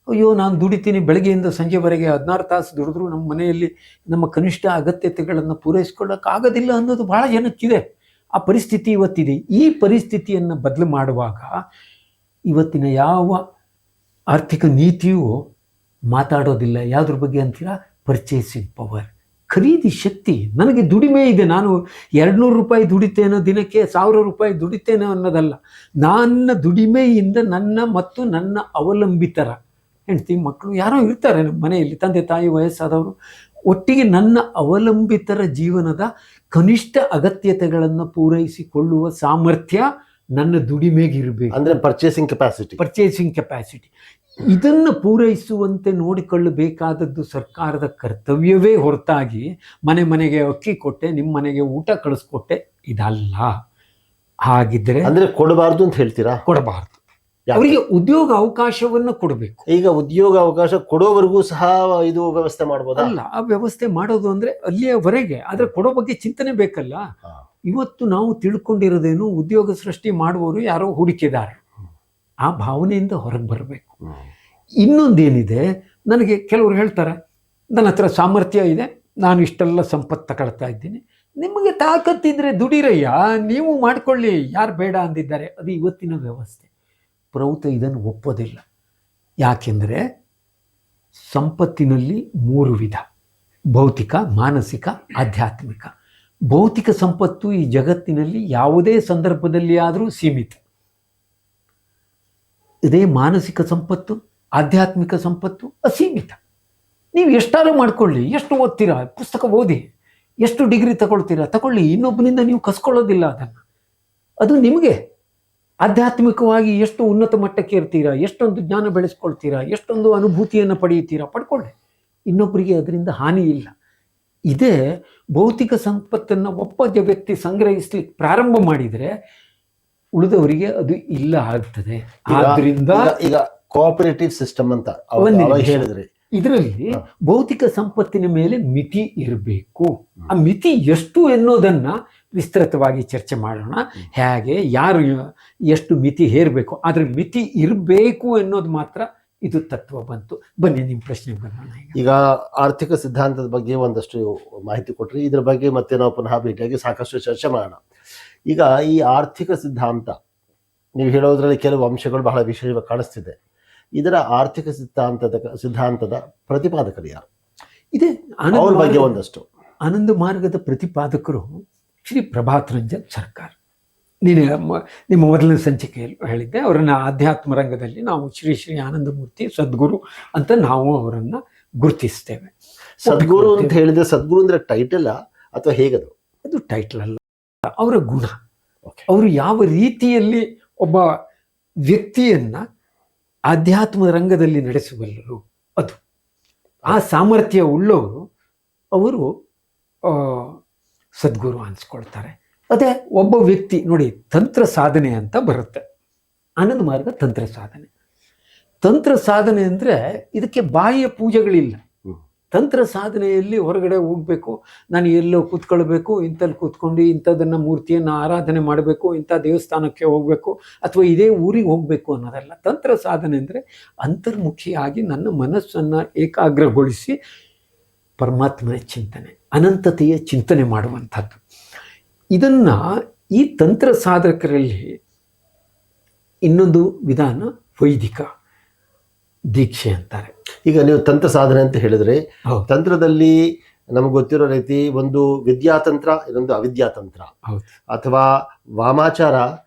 S2: ಅಯ್ಯೋ ನಾನು ದುಡಿತೀನಿ ಬೆಳಗ್ಗೆಯಿಂದ ಸಂಜೆವರೆಗೆ 16 ತಾಸು ದುಡಿದ್ರು ನಮ್ಮ ಮನೆಯಲ್ಲಿ ನಮ್ಮ ಕನಿಷ್ಠ ಅಗತ್ಯತೆಗಳನ್ನು ಪೂರೈಸ್ಕೊಳ್ಳೋಕ್ಕಾಗೋದಿಲ್ಲ ಅನ್ನೋದು ಭಾಳ ಜನಕ್ಕಿದೆ. ಆ ಪರಿಸ್ಥಿತಿ ಇವತ್ತಿದೆ. ಈ ಪರಿಸ್ಥಿತಿಯನ್ನು ಬದಲು ಮಾಡುವಾಗ ಇವತ್ತಿನ ಯಾವ ಆರ್ಥಿಕ ನೀತಿಯೂ ಮಾತಾಡೋದಿಲ್ಲ. ಯಾವುದ್ರ ಬಗ್ಗೆ ಅಂತೀರಾ? ಪರ್ಚೇಸಿಂಗ್ ಪವರ್, ಖರೀದಿ ಶಕ್ತಿ. ನನಗೆ ದುಡಿಮೆ ಇದೆ, ನಾನು 200 ರೂಪಾಯಿ ದುಡಿತೇನೋ ದಿನಕ್ಕೆ, 1000 ರೂಪಾಯಿ ದುಡಿತೇನೋ ಅನ್ನೋದಲ್ಲ. ನನ್ನ ದುಡಿಮೆಯಿಂದ ನನ್ನ ಮತ್ತು ನನ್ನ ಅವಲಂಬಿತರ ಹೆಂಡತಿ ಮಕ್ಕಳು ಯಾರೋ ಇರ್ತಾರೆ ನಮ್ಮ ಮನೆಯಲ್ಲಿ, ತಂದೆ ತಾಯಿ ವಯಸ್ಸಾದವರು, ಒಟ್ಟಿಗೆ ನನ್ನ ಅವಲಂಬಿತರ ಜೀವನದ ಕನಿಷ್ಠ ಅಗತ್ಯತೆಗಳನ್ನು ಪೂರೈಸಿಕೊಳ್ಳುವ ಸಾಮರ್ಥ್ಯ ನನ್ನ ದುಡಿಮೆಗಿರಬೇಕು.
S1: ಅಂದರೆ ಪರ್ಚೇಸಿಂಗ್
S2: ಕೆಪಾಸಿಟಿ. ಇದನ್ನು ಪೂರೈಸುವಂತೆ ನೋಡಿಕೊಳ್ಳಬೇಕಾದದ್ದು ಸರ್ಕಾರದ ಕರ್ತವ್ಯವೇ ಹೊರತಾಗಿ ಮನೆಗೆ ಅಕ್ಕಿ ಕೊಟ್ಟೆ, ನಿಮ್ಮ ಮನೆಗೆ ಊಟ ಕಳಿಸ್ಕೊಟ್ಟೆ ಇದಲ್ಲ. ಹಾಗಿದ್ರೆ
S1: ಅಂದರೆ ಕೊಡಬಾರ್ದು ಅಂತ ಹೇಳ್ತೀರಾ?
S2: ಕೊಡಬಾರ್ದು. ಅವರಿಗೆ ಉದ್ಯೋಗ ಅವಕಾಶವನ್ನು ಕೊಡಬೇಕು.
S1: ಈಗ ಉದ್ಯೋಗ ಅವಕಾಶ ಕೊಡೋವರೆಗೂ ಸಹ ಇದು ವ್ಯವಸ್ಥೆ ಮಾಡ್ಬೋದು
S2: ಅಲ್ಲ? ಆ ವ್ಯವಸ್ಥೆ ಮಾಡೋದು ಅಂದ್ರೆ ಅಲ್ಲಿಯವರೆಗೆ, ಆದ್ರೆ ಕೊಡೋ ಬಗ್ಗೆ ಚಿಂತನೆ ಬೇಕಲ್ಲ. ಇವತ್ತು ನಾವು ತಿಳ್ಕೊಂಡಿರೋದೇನು, ಉದ್ಯೋಗ ಸೃಷ್ಟಿ ಮಾಡುವವರು ಯಾರೋ ಹೂಡಿಕೆದಾರರು. ಆ ಭಾವನೆಯಿಂದ ಹೊರಗೆ ಬರಬೇಕು. ಇನ್ನೊಂದೇನಿದೆ, ನನಗೆ ಕೆಲವರು ಹೇಳ್ತಾರೆ ನನ್ನ ಹತ್ರ ಸಾಮರ್ಥ್ಯ ಇದೆ, ನಾನು ಇಷ್ಟೆಲ್ಲ ಸಂಪತ್ತು ತಗೊಳ್ತಾ ಇದ್ದೀನಿ, ನಿಮಗೆ ತಾಕತ್ತಿದ್ರೆ ದುಡಿರಯ್ಯ, ನೀವು ಮಾಡ್ಕೊಳ್ಳಿ, ಯಾರು ಬೇಡ ಅಂದಿದ್ದಾರೆ. ಅದು ಇವತ್ತಿನ ವ್ಯವಸ್ಥೆ. ಪ್ರೌತ ಇದನ್ನು ಒಪ್ಪೋದಿಲ್ಲ. ಯಾಕೆಂದರೆ ಸಂಪತ್ತಿನಲ್ಲಿ 3 ವಿಧ: ಭೌತಿಕ, ಮಾನಸಿಕ, ಆಧ್ಯಾತ್ಮಿಕ. ಭೌತಿಕ ಸಂಪತ್ತು ಈ ಜಗತ್ತಿನಲ್ಲಿ ಯಾವುದೇ ಸಂದರ್ಭದಲ್ಲಿ ಆದರೂ ಸೀಮಿತ. ಇದೇ ಮಾನಸಿಕ ಸಂಪತ್ತು, ಆಧ್ಯಾತ್ಮಿಕ ಸಂಪತ್ತು ಅಸೀಮಿತ. ನೀವು ಎಷ್ಟಾದ್ರೂ ಮಾಡ್ಕೊಳ್ಳಿ, ಎಷ್ಟು ಓದ್ತೀರಾ, ಪುಸ್ತಕ ಓದಿ, ಎಷ್ಟು ಡಿಗ್ರಿ ತಗೊಳ್ಳಿ, ಇನ್ನೊಬ್ಬನಿಂದ ನೀವು ಕಸ್ಕೊಳ್ಳೋದಿಲ್ಲ ಅದನ್ನು. ಅದು ನಿಮಗೆ ಆಧ್ಯಾತ್ಮಿಕವಾಗಿ ಎಷ್ಟು ಉನ್ನತ ಮಟ್ಟಕ್ಕೆ ಇರ್ತೀರಾ, ಎಷ್ಟೊಂದು ಜ್ಞಾನ ಬೆಳೆಸ್ಕೊಳ್ತೀರಾ, ಎಷ್ಟೊಂದು ಅನುಭೂತಿಯನ್ನು ಪಡೆಯುತ್ತೀರಾ, ಇನ್ನೊಬ್ಬರಿಗೆ ಅದರಿಂದ ಹಾನಿ ಇಲ್ಲ. ಇದೇ ಭೌತಿಕ ಸಂಪತ್ತನ್ನು ಒಬ್ಬ ವ್ಯಕ್ತಿ ಸಂಗ್ರಹಿಸ್ಲಿಕ್ಕೆ ಪ್ರಾರಂಭ ಮಾಡಿದರೆ ಉಳಿದವರಿಗೆ ಅದು ಇಲ್ಲ ಆಗ್ತದೆ. ಆದ್ರಿಂದ
S1: ಈಗ ಕೋಆಪರೇಟಿವ್ ಸಿಸ್ಟಮ್ ಅಂತ ಹೇಳಿದ್ರೆ,
S2: ಇದರಲ್ಲಿ ಭೌತಿಕ ಸಂಪತ್ತಿನ ಮೇಲೆ ಮಿತಿ ಇರಬೇಕು. ಆ ಮಿತಿ ಎಷ್ಟು ಎನ್ನುವುದನ್ನ ವಿಸ್ತೃತವಾಗಿ ಚರ್ಚೆ ಮಾಡೋಣ. ಹೇಗೆ, ಯಾರು ಎಷ್ಟು ಮಿತಿ ಹೇರಬೇಕು, ಆದ್ರೆ ಮಿತಿ ಇರಬೇಕು ಎನ್ನೋದು ಮಾತ್ರ ಇದು ತತ್ವ ಬಂತು. ಬನ್ನಿ ನಿಮ್ಮ ಪ್ರಶ್ನೆಗೆ ಬರೋಣ.
S1: ಈಗ ಆರ್ಥಿಕ ಸಿದ್ಧಾಂತದ ಬಗ್ಗೆ ಒಂದಷ್ಟು ಮಾಹಿತಿ ಕೊಟ್ರಿ, ಇದ್ರ ಬಗ್ಗೆ ಮತ್ತೆ ನಾವು ಪುನಃ ಭೇಟಿಯಾಗಿ ಸಾಕಷ್ಟು ಚರ್ಚೆ ಮಾಡೋಣ. ಈಗ ಈ ಆರ್ಥಿಕ ಸಿದ್ಧಾಂತ ನೀವು ಹೇಳೋದ್ರಲ್ಲಿ ಕೆಲವು ಅಂಶಗಳು ಬಹಳ ವಿಶೇಷವಾಗಿ ಕಾಣಿಸ್ತಿದೆ. ಇದರ ಆರ್ಥಿಕ ಸಿದ್ಧಾಂತದ ಪ್ರತಿಪಾದಕರು ಯಾರು?
S2: ಇದೆ
S1: ಅವ್ರ ಬಗ್ಗೆ ಒಂದಷ್ಟು.
S2: ಆನಂದ ಮಾರ್ಗದ ಪ್ರತಿಪಾದಕರು ಶ್ರೀ ಪ್ರಭಾತ್ ರಂಜನ್ ಸರ್ಕಾರ್. ನಿಮ್ಮ ಮೊದಲನೇ ಸಂಚಿಕೆಯಲ್ಲಿ ಹೇಳಿದ್ದೆ, ಅವರನ್ನು ಆಧ್ಯಾತ್ಮ ರಂಗದಲ್ಲಿ ನಾವು ಶ್ರೀ ಆನಂದಮೂರ್ತಿ ಸದ್ಗುರು ಅಂತ ನಾವು ಅವರನ್ನು ಗುರುತಿಸ್ತೇವೆ.
S1: ಸದ್ಗುರು ಅಂತ ಹೇಳಿದ್ರೆ, ಸದ್ಗುರು ಅಂದ್ರೆ ಟೈಟಲ್ ಅಥವಾ ಹೇಗದು?
S2: ಅದು ಟೈಟಲ್ ಅಲ್ಲ, ಅವರ ಗುಣ. ಅವರು ಯಾವ ರೀತಿಯಲ್ಲಿ ಒಬ್ಬ ವ್ಯಕ್ತಿಯನ್ನ ಆಧ್ಯಾತ್ಮ ರಂಗದಲ್ಲಿ ನಡೆಸಬಲ್ಲರು, ಅದು ಆ ಸಾಮರ್ಥ್ಯ ಉಳ್ಳವರು ಅವರು ಸದ್ಗುರು ಅನ್ಸ್ಕೊಳ್ತಾರೆ. ಅದೇ ಒಬ್ಬ ವ್ಯಕ್ತಿ ನೋಡಿ, ತಂತ್ರ ಸಾಧನೆ ಅಂತ ಬರುತ್ತೆ. ಆನಂದ ಮಾರ್ಗ ತಂತ್ರ ಸಾಧನೆ ಅಂದರೆ ಇದಕ್ಕೆ ಬಾಹ್ಯ ಪೂಜೆಗಳಿಲ್ಲ. ತಂತ್ರ ಸಾಧನೆಯಲ್ಲಿ ಹೊರಗಡೆ ಹೋಗ್ಬೇಕು, ನಾನು ಎಲ್ಲೋ ಕೂತ್ಕೊಳ್ಬೇಕು, ಇಂಥಲ್ಲಿ ಕೂತ್ಕೊಂಡು ಇಂಥದನ್ನು ಮೂರ್ತಿಯನ್ನು ಆರಾಧನೆ ಮಾಡಬೇಕು, ಇಂಥ ದೇವಸ್ಥಾನಕ್ಕೆ ಹೋಗಬೇಕು ಅಥವಾ ಇದೇ ಊರಿಗೆ ಹೋಗಬೇಕು ಅನ್ನೋದಲ್ಲ. ತಂತ್ರ ಸಾಧನೆ ಅಂದರೆ ಅಂತರ್ಮುಖಿಯಾಗಿ ನನ್ನ ಮನಸ್ಸನ್ನು ಏಕಾಗ್ರಗೊಳಿಸಿ ಪರಮಾತ್ಮನ ಚಿಂತನೆ, ಅನಂತತೆಯ ಚಿಂತನೆ ಮಾಡುವಂಥದ್ದು. ಇದನ್ನು ಈ ತಂತ್ರ ಸಾಧಕರಲ್ಲಿ ಇನ್ನೊಂದು ವಿಧಾನ ವೈದಿಕ ದೀಕ್ಷೆ ಅಂತಾರೆ. ಈಗ
S1: ನೀವು ತಂತ್ರ ಸಾಧನೆ ಅಂತ ಹೇಳಿದ್ರೆ, ತಂತ್ರದಲ್ಲಿ ನಮ್ಗೆ ಗೊತ್ತಿರೋ ರೀತಿ ಒಂದು ವಿದ್ಯಾತಂತ್ರ, ಇನ್ನೊಂದು ಅವಿದ್ಯಾತಂತ್ರ, ಅಥವಾ ವಾಮಾಚಾರ,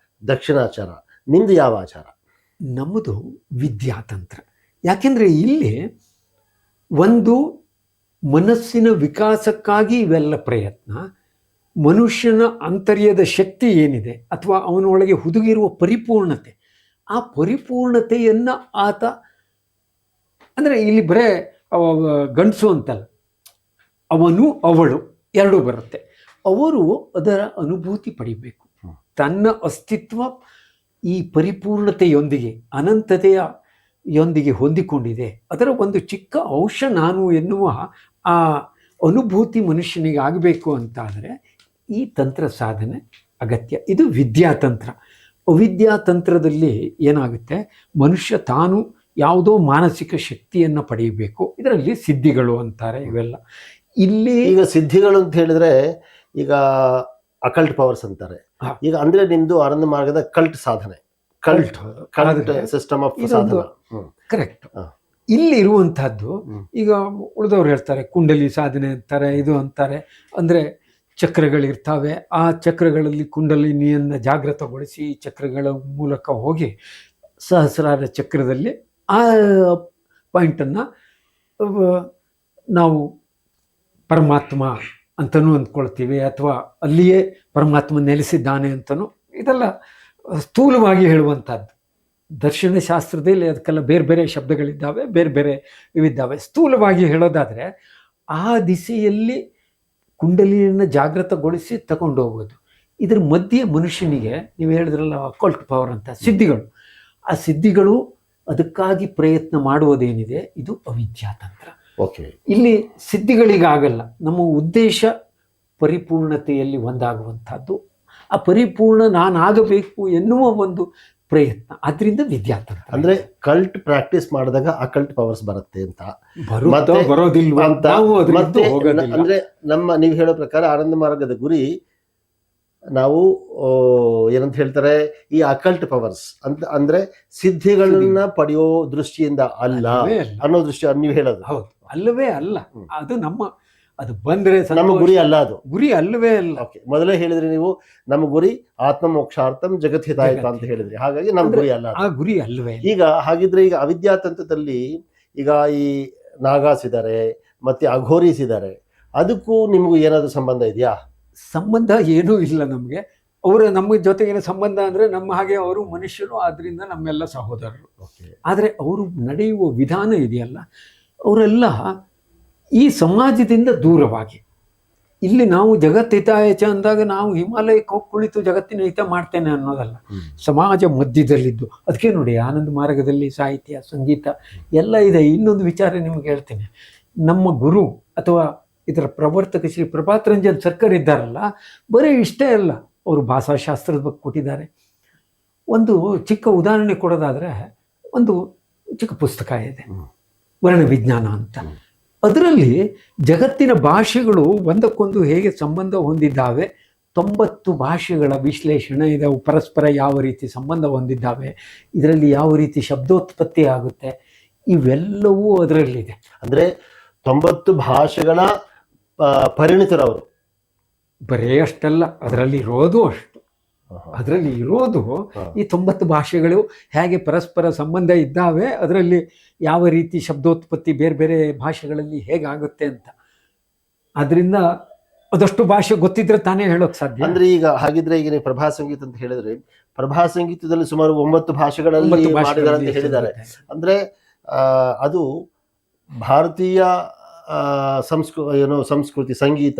S1: ದಕ್ಷಿಣಾಚಾರ. ನಿಮ್ದು ಯಾವ ಆಚಾರ?
S2: ನಮ್ಮದು ವಿದ್ಯಾತಂತ್ರ. ಯಾಕೆಂದ್ರೆ ಇಲ್ಲಿ ಒಂದು ಮನಸ್ಸಿನ ವಿಕಾಸಕ್ಕಾಗಿ ಇವೆಲ್ಲ ಪ್ರಯತ್ನ. ಮನುಷ್ಯನ ಆಂತರ್ಯದ ಶಕ್ತಿ ಏನಿದೆ ಅಥವಾ ಅವನೊಳಗೆ ಹುದುಗಿರುವ ಪರಿಪೂರ್ಣತೆ, ಆ ಪರಿಪೂರ್ಣತೆಯನ್ನು ಆತ, ಅಂದರೆ ಇಲ್ಲಿ ಬರೇ ಗಂಡಸು ಅಂತಲ್ಲ, ಅವನು ಅವಳು ಎರಡೂ ಬರುತ್ತೆ. ಅವರು ಅದರ ಅನುಭೂತಿ ಪಡಿಬೇಕು. ತನ್ನ ಅಸ್ತಿತ್ವ ಈ ಪರಿಪೂರ್ಣತೆಯೊಂದಿಗೆ, ಅನಂತತೆಯೊಂದಿಗೆ ಹೊಂದಿಕೊಂಡಿದೆ, ಅದರ ಒಂದು ಚಿಕ್ಕ ಅಂಶ ನಾನು ಎನ್ನುವ ಆ ಅನುಭೂತಿ ಮನುಷ್ಯನಿಗೆ ಆಗಬೇಕು ಅಂತಾದರೆ ಈ ತಂತ್ರ ಸಾಧನೆ ಅಗತ್ಯ. ಇದು ವಿದ್ಯಾತಂತ್ರ. ಅವಿದ್ಯಾತಂತ್ರದಲ್ಲಿ ಏನಾಗುತ್ತೆ, ಮನುಷ್ಯ ತಾನು ಯಾವುದೋ ಮಾನಸಿಕ ಶಕ್ತಿಯನ್ನು ಪಡೆಯಬೇಕು. ಇದರಲ್ಲಿ ಸಿದ್ಧಿಗಳು ಅಂತಾರೆ ಇವೆಲ್ಲ. ಇಲ್ಲಿ
S1: ಈಗ ಸಿದ್ಧಿಗಳು ಅಂತ ಹೇಳಿದ್ರೆ ಈಗ ಅಕಲ್ಟ್ ಪವರ್ಸ್ ಅಂತಾರೆ. ಈಗ ಅಂದ್ರೆ ನಿಮ್ದು ಆನಂದ ಮಾರ್ಗದ ಕಲ್ಟ್ ಸಾಧನೆ, ಕಲ್ಟ್ ಸಿಸ್ಟಮ್ ಆಫ್ ಸಾಧನೆ.
S2: ಕರೆಕ್ಟ್. ಇಲ್ಲಿ ಇರುವಂತಹದ್ದು ಈಗ ಉಳಿದವ್ರು ಹೇಳ್ತಾರೆ ಕುಂಡಲಿ ಸಾಧನೆ ಅಂತಾರೆ, ಇದು ಅಂತಾರೆ. ಅಂದ್ರೆ ಚಕ್ರಗಳಿರ್ತಾವೆ, ಆ ಚಕ್ರಗಳಲ್ಲಿ ಕುಂಡಲಿನಿಯನ್ನು ಜಾಗೃತಗೊಳಿಸಿ ಚಕ್ರಗಳ ಮೂಲಕ ಹೋಗಿ ಸಹಸ್ರಾರ ಚಕ್ರದಲ್ಲಿ ಆ ಪಾಯಿಂಟನ್ನು ನಾವು ಪರಮಾತ್ಮ ಅಂತಲೂ ಅಂದ್ಕೊಳ್ತೀವಿ, ಅಥವಾ ಅಲ್ಲಿಯೇ ಪರಮಾತ್ಮ ನೆಲೆಸಿದ್ದಾನೆ ಅಂತಲೂ. ಇದೆಲ್ಲ ಸ್ಥೂಲವಾಗಿ ಹೇಳುವಂಥದ್ದು. ದರ್ಶನ ಶಾಸ್ತ್ರದಲ್ಲಿ ಅದಕ್ಕೆಲ್ಲ ಬೇರೆ ಬೇರೆ ಶಬ್ದಗಳಿದ್ದಾವೆ, ಬೇರೆ ಬೇರೆ ಇವಿದ್ದಾವೆ. ಸ್ಥೂಲವಾಗಿ ಹೇಳೋದಾದರೆ ಆ ದಿಸೆಯಲ್ಲಿ ಕುಂಡಲಿಯನ್ನು ಜಾಗೃತಗೊಳಿಸಿ ತಗೊಂಡು ಹೋಗೋದು. ಇದ್ರ ಮಧ್ಯೆ ಮನುಷ್ಯನಿಗೆ ನೀವು ಹೇಳಿದ್ರಲ್ಲ ಅಕಲ್ಟ್ ಪವರ್ ಅಂತ, ಸಿದ್ಧಿಗಳು. ಆ ಸಿದ್ಧಿಗಳು ಅದಕ್ಕಾಗಿ ಪ್ರಯತ್ನ ಮಾಡುವುದೇನಿದೆ ಇದು ಅವಿದ್ಯಾತಂತ್ರ.
S1: ಓಕೆ,
S2: ಇಲ್ಲಿ ಸಿದ್ಧಿಗಳಿಗಾಗಲ್ಲ, ನಮ್ಮ ಉದ್ದೇಶ ಪರಿಪೂರ್ಣತೆಯಲ್ಲಿ ಒಂದಾಗುವಂಥದ್ದು. ಆ ಪರಿಪೂರ್ಣ ನಾನಾಗಬೇಕು ಎನ್ನುವ ಒಂದು ಪ್ರಯತ್ನ. ಅದರಿಂದ ವಿದ್ಯಾತಂತ್ರ.
S1: ಅಂದ್ರೆ ಕಲ್ಟ್ ಪ್ರಾಕ್ಟೀಸ್ ಮಾಡಿದಾಗ ಅಕಲ್ಟ್ ಪವರ್ಸ್ ಬರುತ್ತೆ ಅಂತ,
S2: ಬರೋದಿಲ್ವಾ ಅಂತ.
S1: ಅಂದ್ರೆ ನಮ್ಮ ನೀವು ಹೇಳೋ ಪ್ರಕಾರ ಆನಂದ ಮಾರ್ಗದ ಗುರಿ ನಾವು ಏನಂತ ಹೇಳ್ತಾರೆ, ಈ ಅಕಲ್ಟ್ ಪವರ್ಸ್ ಅಂತ ಅಂದ್ರೆ ಸಿದ್ಧಿಗಳನ್ನ ಪಡೆಯೋ ದೃಷ್ಟಿಯಿಂದ ಅಲ್ಲ ಅನ್ನೋ ದೃಷ್ಟಿ ನೀವು ಹೇಳೋದು.
S2: ಹೌದು, ಅಲ್ಲವೇ ಅಲ್ಲ. ಅದು ಅದು ಬಂದ್ರೆ
S1: ನಮ್ಮ ಗುರಿ ಅಲ್ಲ, ಅದು
S2: ಗುರಿ ಅಲ್ಲವೇ ಅಲ್ಲ.
S1: ಓಕೆ, ಮೊದಲೇ ಹೇಳಿದ್ರಿ ನೀವು, ನಮ್ಮ ಗುರಿ ಆತ್ಮ ಮೋಕ್ಷಾರ್ಥಂ ಜಗದ್ಹಿತಾಯತ ಅಂತ ಹೇಳಿದ್ರಿ. ಹಾಗಾಗಿ ನಮ್ಮ ಗುರಿ ಅಲ್ಲ,
S2: ಆ ಗುರಿ ಅಲ್ಲವೇ.
S1: ಈಗ ಹಾಗಿದ್ರೆ ಈಗ ಅವಿದ್ಯಾತಂತ್ರದಲ್ಲಿ ಈಗ ಈ ನಾಗಾಸ್ ಇದ್ದಾರೆ ಮತ್ತೆ ಅಘೋರೀಸ್ ಇದ್ದಾರೆ, ಅದಕ್ಕೂ ನಿಮಗೂ ಏನಾದ್ರು ಸಂಬಂಧ ಇದೆಯಾ?
S2: ಸಂಬಂಧ ಏನೂ ಇಲ್ಲ ನಮಗೆ. ಅವರ ನಮ್ಮ ಜೊತೆಗಿನ ಸಂಬಂಧ ಅಂದರೆ ನಮ್ಮ ಹಾಗೆ ಅವರು ಮನುಷ್ಯರು, ಆದ್ದರಿಂದ ನಮ್ಮೆಲ್ಲ ಸಹೋದರರು. ಆದರೆ ಅವರು ನಡೆಯುವ ವಿಧಾನ ಇದೆಯಲ್ಲ, ಅವರೆಲ್ಲ ಈ ಸಮಾಜದಿಂದ ದೂರವಾಗಿ. ಇಲ್ಲಿ ನಾವು ಜಗತ್ತಿತಾಯಚ ಅಂದಾಗ ನಾವು ಹಿಮಾಲಯಕ್ಕೆ ಹೋಗಿ ಕುಳಿತು ಜಗತ್ತಿನ ಹಿತ ಮಾಡ್ತೇನೆ ಅನ್ನೋದಲ್ಲ, ಸಮಾಜ ಮಧ್ಯದಲ್ಲಿದ್ದು. ಅದಕ್ಕೆ ನೋಡಿ ಆನಂದ ಮಾರ್ಗದಲ್ಲಿ ಸಾಹಿತ್ಯ, ಸಂಗೀತ ಎಲ್ಲ ಇದೆ. ಇನ್ನೊಂದು ವಿಚಾರ ನಿಮ್ಗೆ ಹೇಳ್ತೇನೆ. ನಮ್ಮ ಗುರು ಅಥವಾ ಇದರ ಪ್ರವರ್ತಕ ಶ್ರೀ ಪ್ರಭಾತ್ ರಂಜನ್ ಸರ್ಕರ್ ಇದ್ದಾರಲ್ಲ, ಬರೀ ಇಷ್ಟೇ ಅಲ್ಲ, ಅವರು ಭಾಷಾಶಾಸ್ತ್ರದ ಬಗ್ಗೆ ಕೊಟ್ಟಿದ್ದಾರೆ. ಒಂದು ಚಿಕ್ಕ ಉದಾಹರಣೆ ಕೊಡೋದಾದರೆ, ಒಂದು ಚಿಕ್ಕ ಪುಸ್ತಕ ಇದೆ ವರ್ಣವಿಜ್ಞಾನ ಅಂತ. ಅದರಲ್ಲಿ ಜಗತ್ತಿನ ಭಾಷೆಗಳು ಒಂದಕ್ಕೊಂದು ಹೇಗೆ ಸಂಬಂಧ ಹೊಂದಿದ್ದಾವೆ, 90 ಭಾಷೆಗಳ ವಿಶ್ಲೇಷಣೆ ಇದೆ. ಅವು ಪರಸ್ಪರ ಯಾವ ರೀತಿ ಸಂಬಂಧ ಹೊಂದಿದ್ದಾವೆ, ಇದರಲ್ಲಿ ಯಾವ ರೀತಿ ಶಬ್ದೋತ್ಪತ್ತಿ ಆಗುತ್ತೆ, ಇವೆಲ್ಲವೂ ಅದರಲ್ಲಿದೆ.
S1: ಅಂದರೆ 90 ಭಾಷೆಗಳ ಪರಿಣಿತರವರು.
S2: ಬರೇ ಅಷ್ಟಲ್ಲ, ಅದರಲ್ಲಿ ಇರೋದು ಅಷ್ಟು. ಅದರಲ್ಲಿ ಇರೋದು ಈ 90 ಭಾಷೆಗಳು ಹೇಗೆ ಪರಸ್ಪರ ಸಂಬಂಧ ಇದ್ದಾವೆ, ಅದರಲ್ಲಿ ಯಾವ ರೀತಿ ಶಬ್ದೋತ್ಪತ್ತಿ ಬೇರೆ ಬೇರೆ ಭಾಷೆಗಳಲ್ಲಿ ಹೇಗಾಗುತ್ತೆ ಅಂತ. ಅದರಿಂದ ಅದಷ್ಟು ಭಾಷೆ ಗೊತ್ತಿದ್ರೆ ತಾನೇ ಹೇಳೋಕೆ ಸಾಧ್ಯ.
S1: ಅಂದ್ರೆ ಈಗ ಹಾಗಿದ್ರೆ ಈಗ ನೀವು ಪ್ರಭಾ ಸಂಗೀತ ಅಂತ ಹೇಳಿದ್ರೆ, ಪ್ರಭಾ ಸಂಗೀತದಲ್ಲಿ ಸುಮಾರು 9 ಭಾಷೆಗಳಲ್ಲಿ ಮಾಡಿದ್ದಾರೆ ಅಂತ ಹೇಳಿದ್ದಾರೆ. ಅಂದ್ರೆ ಅದು ಭಾರತೀಯ ಸಂಸ್ಕೃತಿ ಸಂಗೀತ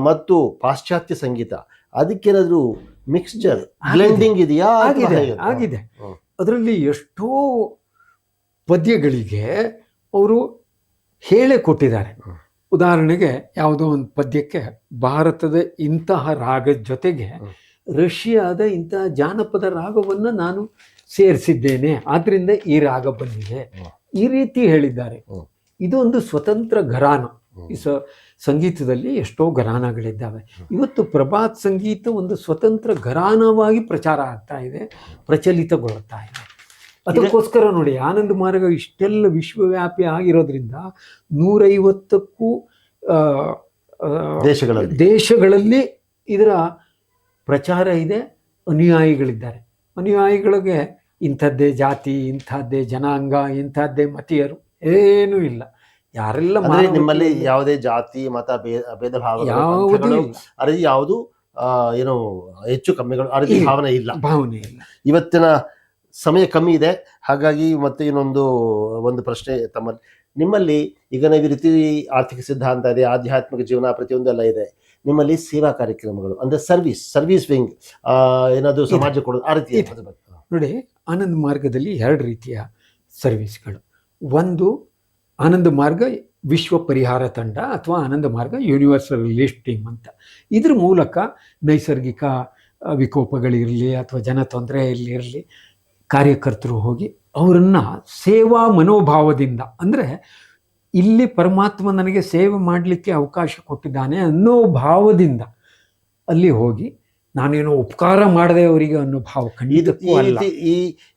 S1: ಮತ್ತು ಪಾಶ್ಚಾತ್ಯ ಸಂಗೀತ, ಅದಕ್ಕೇನಾದ್ರೂ ಮಿಕ್ಸ್ಚರ್ ಬ್ಲೆಂಡಿಂಗ್ ಇದೆಯಾ?
S2: ಆಗಿದೆ. ಅದರಲ್ಲಿ ಎಷ್ಟೋ ಪದ್ಯಗಳಿಗೆ ಅವರು ಹೇಳೇ ಕೊಟ್ಟಿದ್ದಾರೆ. ಉದಾಹರಣೆಗೆ ಯಾವುದೋ ಒಂದು ಪದ್ಯಕ್ಕೆ ಭಾರತದ ಇಂತಹ ರಾಗದ ಜೊತೆಗೆ ರಷ್ಯಾದ ಇಂತಹ ಜಾನಪದ ರಾಗವನ್ನು ನಾನು ಸೇರಿಸಿದ್ದೇನೆ, ಆದ್ದರಿಂದ ಈ ರಾಗ ಬಂದಿದೆ, ಈ ರೀತಿ ಹೇಳಿದ್ದಾರೆ. ಇದು ಒಂದು ಸ್ವತಂತ್ರ ಘರಾನ. ಈ ಸಂಗೀತದಲ್ಲಿ ಎಷ್ಟೋ ಘರಾನಗಳಿದ್ದಾವೆ. ಇವತ್ತು ಪ್ರಭಾತ್ ಸಂಗೀತ ಒಂದು ಸ್ವತಂತ್ರ ಘರಾನವಾಗಿ ಪ್ರಚಾರ ಆಗ್ತಾ ಇದೆ, ಪ್ರಚಲಿತಗೊಳ್ತಾ ಇದೆ. ಅದಕ್ಕೋಸ್ಕರ ನೋಡಿ ಆನಂದ ಮಾರ್ಗ ಇಷ್ಟೆಲ್ಲ ವಿಶ್ವವ್ಯಾಪಿ ಆಗಿರೋದ್ರಿಂದ 150ಕ್ಕೂ ದೇಶಗಳಲ್ಲಿ ಇದರ ಪ್ರಚಾರ ಇದೆ, ಅನುಯಾಯಿಗಳಿದ್ದಾರೆ. ಅನುಯಾಯಿಗಳಿಗೆ ಇಂಥದ್ದೇ ಜಾತಿ, ಇಂಥದ್ದೇ ಜನಾಂಗ, ಇಂಥದ್ದೇ ಮತೀಯರು ಏನೂ ಇಲ್ಲ. ಯಾರೆಲ್ಲ
S1: ಅಂದ್ರೆ ನಿಮ್ಮಲ್ಲಿ
S2: ಮಾನವತೆಯಲ್ಲಿ
S1: ಯಾವುದೇ ಜಾತಿ ಮತ ಭೇದ ಭಾವಗಳು
S2: ಯಾವುದೂ
S1: ಪಂಥಗಳು,
S2: ಇಲ್ಲ.
S1: ಆ ರೀತಿ ಯಾವುದು ಏನು ಹೆಚ್ಚು ಕಮ್ಮಿಗಳು ಆ ರೀತಿ
S2: ಇಲ್ಲ.
S1: ಭಾವನೆ ಇಲ್ಲ.
S2: ಭಾವನೆ ಇಲ್ಲ.
S1: ಇವತ್ತಿನ ಸಮಯ ಕಮ್ಮಿ ಇದೆ, ಹಾಗಾಗಿ ಮತ್ತೆ ಒಂದು ಪ್ರಶ್ನೆ ತಮ್ಮಲ್ಲಿ. ನಿಮ್ಮಲ್ಲಿ ಈಗ ನೀವು ಈ ರೀತಿ ಆರ್ಥಿಕ ಸಿದ್ಧಾಂತ ಇದೆ, ಆಧ್ಯಾತ್ಮಿಕ ಜೀವನ ಪ್ರತಿಯೊಂದೆಲ್ಲ ಇದೆ. ನಿಮ್ಮಲ್ಲಿ ಸೇವಾ ಕಾರ್ಯಕ್ರಮಗಳು ಅಂದ್ರೆ ಸರ್ವಿಸ್ ವಿಂಗ್ ಏನಾದ್ರು ಸಮಾಜ ಕೊಡೋದು ಆ ರೀತಿ
S2: ಇದೆ. ನೋಡಿ, ಆನಂದ ಮಾರ್ಗದಲ್ಲಿ 2 ರೀತಿಯ ಸರ್ವಿಸ್ಗಳು. ಒಂದು ಆನಂದ ಮಾರ್ಗ ವಿಶ್ವ ಪರಿಹಾರ ತಂಡ ಅಥವಾ ಆನಂದ ಮಾರ್ಗ ಯೂನಿವರ್ಸಲ್ ರಿಲೀಫ್ ಟೀಮ್ ಅಂತ. ಇದ್ರ ಮೂಲಕ ನೈಸರ್ಗಿಕ ವಿಕೋಪಗಳಿರಲಿ ಅಥವಾ ಜನ ತೊಂದರೆಯಲ್ಲಿರಲಿ ಕಾರ್ಯಕರ್ತರು ಹೋಗಿ ಅವರನ್ನು ಸೇವಾ ಮನೋಭಾವದಿಂದ, ಅಂದರೆ ಇಲ್ಲಿ ಪರಮಾತ್ಮ ನನಗೆ ಸೇವೆ ಮಾಡಲಿಕ್ಕೆ ಅವಕಾಶ ಕೊಟ್ಟಿದ್ದಾನೆ ಅನ್ನೋ ಭಾವದಿಂದ ಅಲ್ಲಿ ಹೋಗಿ ನಾನೇನೋ ಉಪಕಾರ ಮಾಡದೆ ಅವರಿಗೆ ಅನ್ನೋ ಭಾವ ಖಂಡಿತಕ್ಕೂ ಅಲ್ಲ.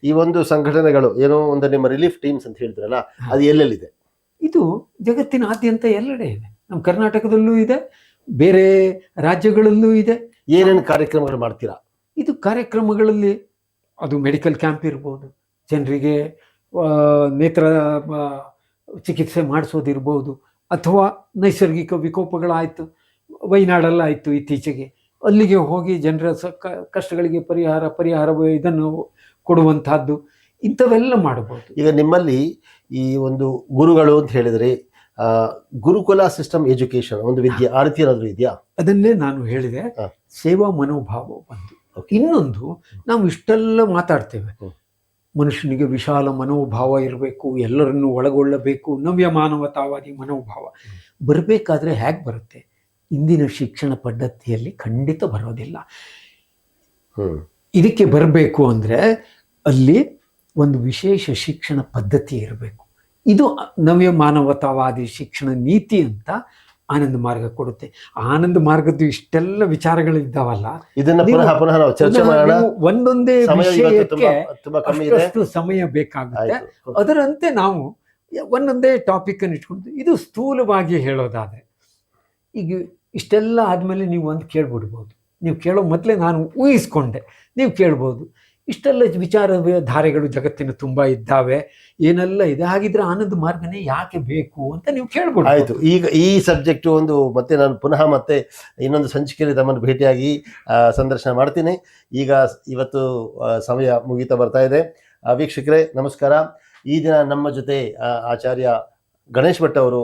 S1: ಈ ಒಂದು ಸಂಘಟನೆಗಳು ಏನೋ ಒಂದು ನಿಮ್ಮ ರಿಲೀಫ್ ಟೀಮ್ಸ್ ಅಂತ ಹೇಳಿದ್ರಲ್ಲ, ಅದು ಎಲ್ಲೆಲ್ಲಿದೆ?
S2: ಇದು ಜಗತ್ತಿನಾದ್ಯಂತ ಎಲ್ಲೆಡೆ ಇದೆ. ನಮ್ಮ ಕರ್ನಾಟಕದಲ್ಲೂ ಇದೆ, ಬೇರೆ ರಾಜ್ಯಗಳಲ್ಲೂ ಇದೆ.
S1: ಏನೇನು ಕಾರ್ಯಕ್ರಮಗಳು ಮಾಡ್ತೀರಾ?
S2: ಇದು ಕಾರ್ಯಕ್ರಮಗಳಲ್ಲಿ ಅದು ಮೆಡಿಕಲ್ ಕ್ಯಾಂಪ್ ಇರ್ಬೋದು, ಜನರಿಗೆ ನೇತ್ರ ಚಿಕಿತ್ಸೆ ಮಾಡಿಸೋದಿರ್ಬೋದು, ಅಥವಾ ನೈಸರ್ಗಿಕ ವಿಕೋಪಗಳಾಯಿತು, ವಯನಾಡಲ್ಲಾಯಿತು ಇತ್ತೀಚೆಗೆ, ಅಲ್ಲಿಗೆ ಹೋಗಿ ಜನರ ಕಷ್ಟಗಳಿಗೆ ಪರಿಹಾರ ಇದನ್ನು ಕೊಡುವಂತಹದ್ದು, ಇಂಥವೆಲ್ಲ ಮಾಡಬಹುದು.
S1: ಈಗ ನಿಮ್ಮಲ್ಲಿ ಈ ಒಂದು ಗುರುಗಳು ಅಂತ ಹೇಳಿದ್ರೆ ಗುರುಕುಲ ಸಿಸ್ಟಮ್ ಎಜುಕೇಶನ್ ಒಂದು ವಿದ್ಯೆ ಆ ರೀತಿ ಏನಾದ್ರು ಇದೆಯಾ?
S2: ಅದನ್ನೇ ನಾನು ಹೇಳಿದೆ, ಸೇವಾ ಮನೋಭಾವ ಒಂದು. ಇನ್ನೊಂದು, ನಾವು ಇಷ್ಟೆಲ್ಲ ಮಾತಾಡ್ತೇವೆ, ಮನುಷ್ಯನಿಗೆ ವಿಶಾಲ ಮನೋಭಾವ ಇರಬೇಕು, ಎಲ್ಲರನ್ನು ಒಳಗೊಳ್ಳಬೇಕು, ನವ್ಯ ಮಾನವತಾವಾದಿ ಮನೋಭಾವ ಬರಬೇಕಾದ್ರೆ ಹೇಗೆ ಬರುತ್ತೆ? ಇಂದಿನ ಶಿಕ್ಷಣ ಪದ್ಧತಿಯಲ್ಲಿ ಖಂಡಿತ ಬರೋದಿಲ್ಲ. ಇದಕ್ಕೆ ಬರಬೇಕು ಅಂದರೆ ಅಲ್ಲಿ ಒಂದು ವಿಶೇಷ ಶಿಕ್ಷಣ ಪದ್ಧತಿ ಇರಬೇಕು. ಇದು ನವ್ಯ ಮಾನವತಾವಾದಿ ಶಿಕ್ಷಣ ನೀತಿ ಅಂತ ಆನಂದ ಮಾರ್ಗ ಕೊಡುತ್ತೆ. ಆನಂದ ಮಾರ್ಗದ್ದು ಇಷ್ಟೆಲ್ಲ ವಿಚಾರಗಳಿದ್ದಾವಲ್ಲ,
S1: ಇದನ್ನ ಪುನಃ ನಾವು ಚರ್ಚೆ ಮಾಡೋಣ.
S2: ಒಂದೊಂದೇ ವಿಷಯಕ್ಕೆ ಅಷ್ಟು ಸಮಯ ಬೇಕಾಗುತ್ತೆ. ಅದರಂತೆ ನಾವು ಒಂದೊಂದೇ ಟಾಪಿಕ್ ಅನ್ನು ಇಟ್ಕೊಂಡು, ಇದು ಸ್ಥೂಲವಾಗಿ ಹೇಳೋದಾದ್ರೆ, ಈಗ ಇಷ್ಟೆಲ್ಲ ಆದಮೇಲೆ ನೀವು ಒಂದು ಕೇಳ್ಬಿಡ್ಬೋದು. ನೀವು ಕೇಳೋ ಮೊದಲೇ ನಾನು ಊಹಿಸ್ಕೊಂಡೆ, ನೀವು ಕೇಳ್ಬೋದು, ಇಷ್ಟೆಲ್ಲ ವಿಚಾರಧಾರೆಗಳು ಜಗತ್ತಿನ ತುಂಬ ಇದ್ದಾವೆ, ಏನೆಲ್ಲ ಇದೆ, ಹಾಗಿದ್ರೆ ಆನಂದ ಮಾರ್ಗನೇ ಯಾಕೆ ಬೇಕು ಅಂತ ನೀವು ಕೇಳ್ಬೋದು.
S1: ಆಯಿತು, ಈಗ ಈ ಸಬ್ಜೆಕ್ಟು ಮತ್ತೆ ನಾನು ಪುನಃ ಇನ್ನೊಂದು ಸಂಚಿಕೆಯಲ್ಲಿ ತಮ್ಮನ್ನು ಭೇಟಿಯಾಗಿ ಸಂದರ್ಶನ ಮಾಡ್ತೀನಿ. ಇವತ್ತು ಸಮಯ ಮುಗೀತಾ ಬರ್ತಾ ಇದೆ. ವೀಕ್ಷಕರೇ ನಮಸ್ಕಾರ. ಈ ದಿನ ನಮ್ಮ ಜೊತೆ ಆಚಾರ್ಯ ಗಣೇಶ್ ಭಟ್ ಅವರು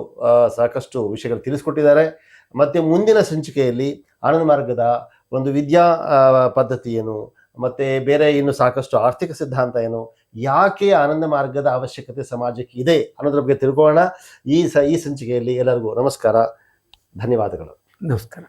S1: ಸಾಕಷ್ಟು ವಿಷಯಗಳು ತಿಳಿಸ್ಕೊಟ್ಟಿದ್ದಾರೆ. ಮತ್ತು ಮುಂದಿನ ಸಂಚಿಕೆಯಲ್ಲಿ ಆನಂದ ಮಾರ್ಗದ ಒಂದು ವಿದ್ಯಾ ಪದ್ಧತಿ ಏನು, ಮತ್ತು ಬೇರೆ ಇನ್ನು ಸಾಕಷ್ಟು ಆರ್ಥಿಕ ಸಿದ್ಧಾಂತ ಏನು, ಯಾಕೆ ಆನಂದ ಮಾರ್ಗದ ಅವಶ್ಯಕತೆ ಸಮಾಜಕ್ಕೆ ಇದೆ ಅನ್ನೋದ್ರ ಬಗ್ಗೆ ತಿಳ್ಕೊಳ್ಳೋಣ. ಈ ಸಂಚಿಕೆಯಲ್ಲಿ ಎಲ್ಲರಿಗೂ ನಮಸ್ಕಾರ, ಧನ್ಯವಾದಗಳು.
S2: ನಮಸ್ಕಾರ.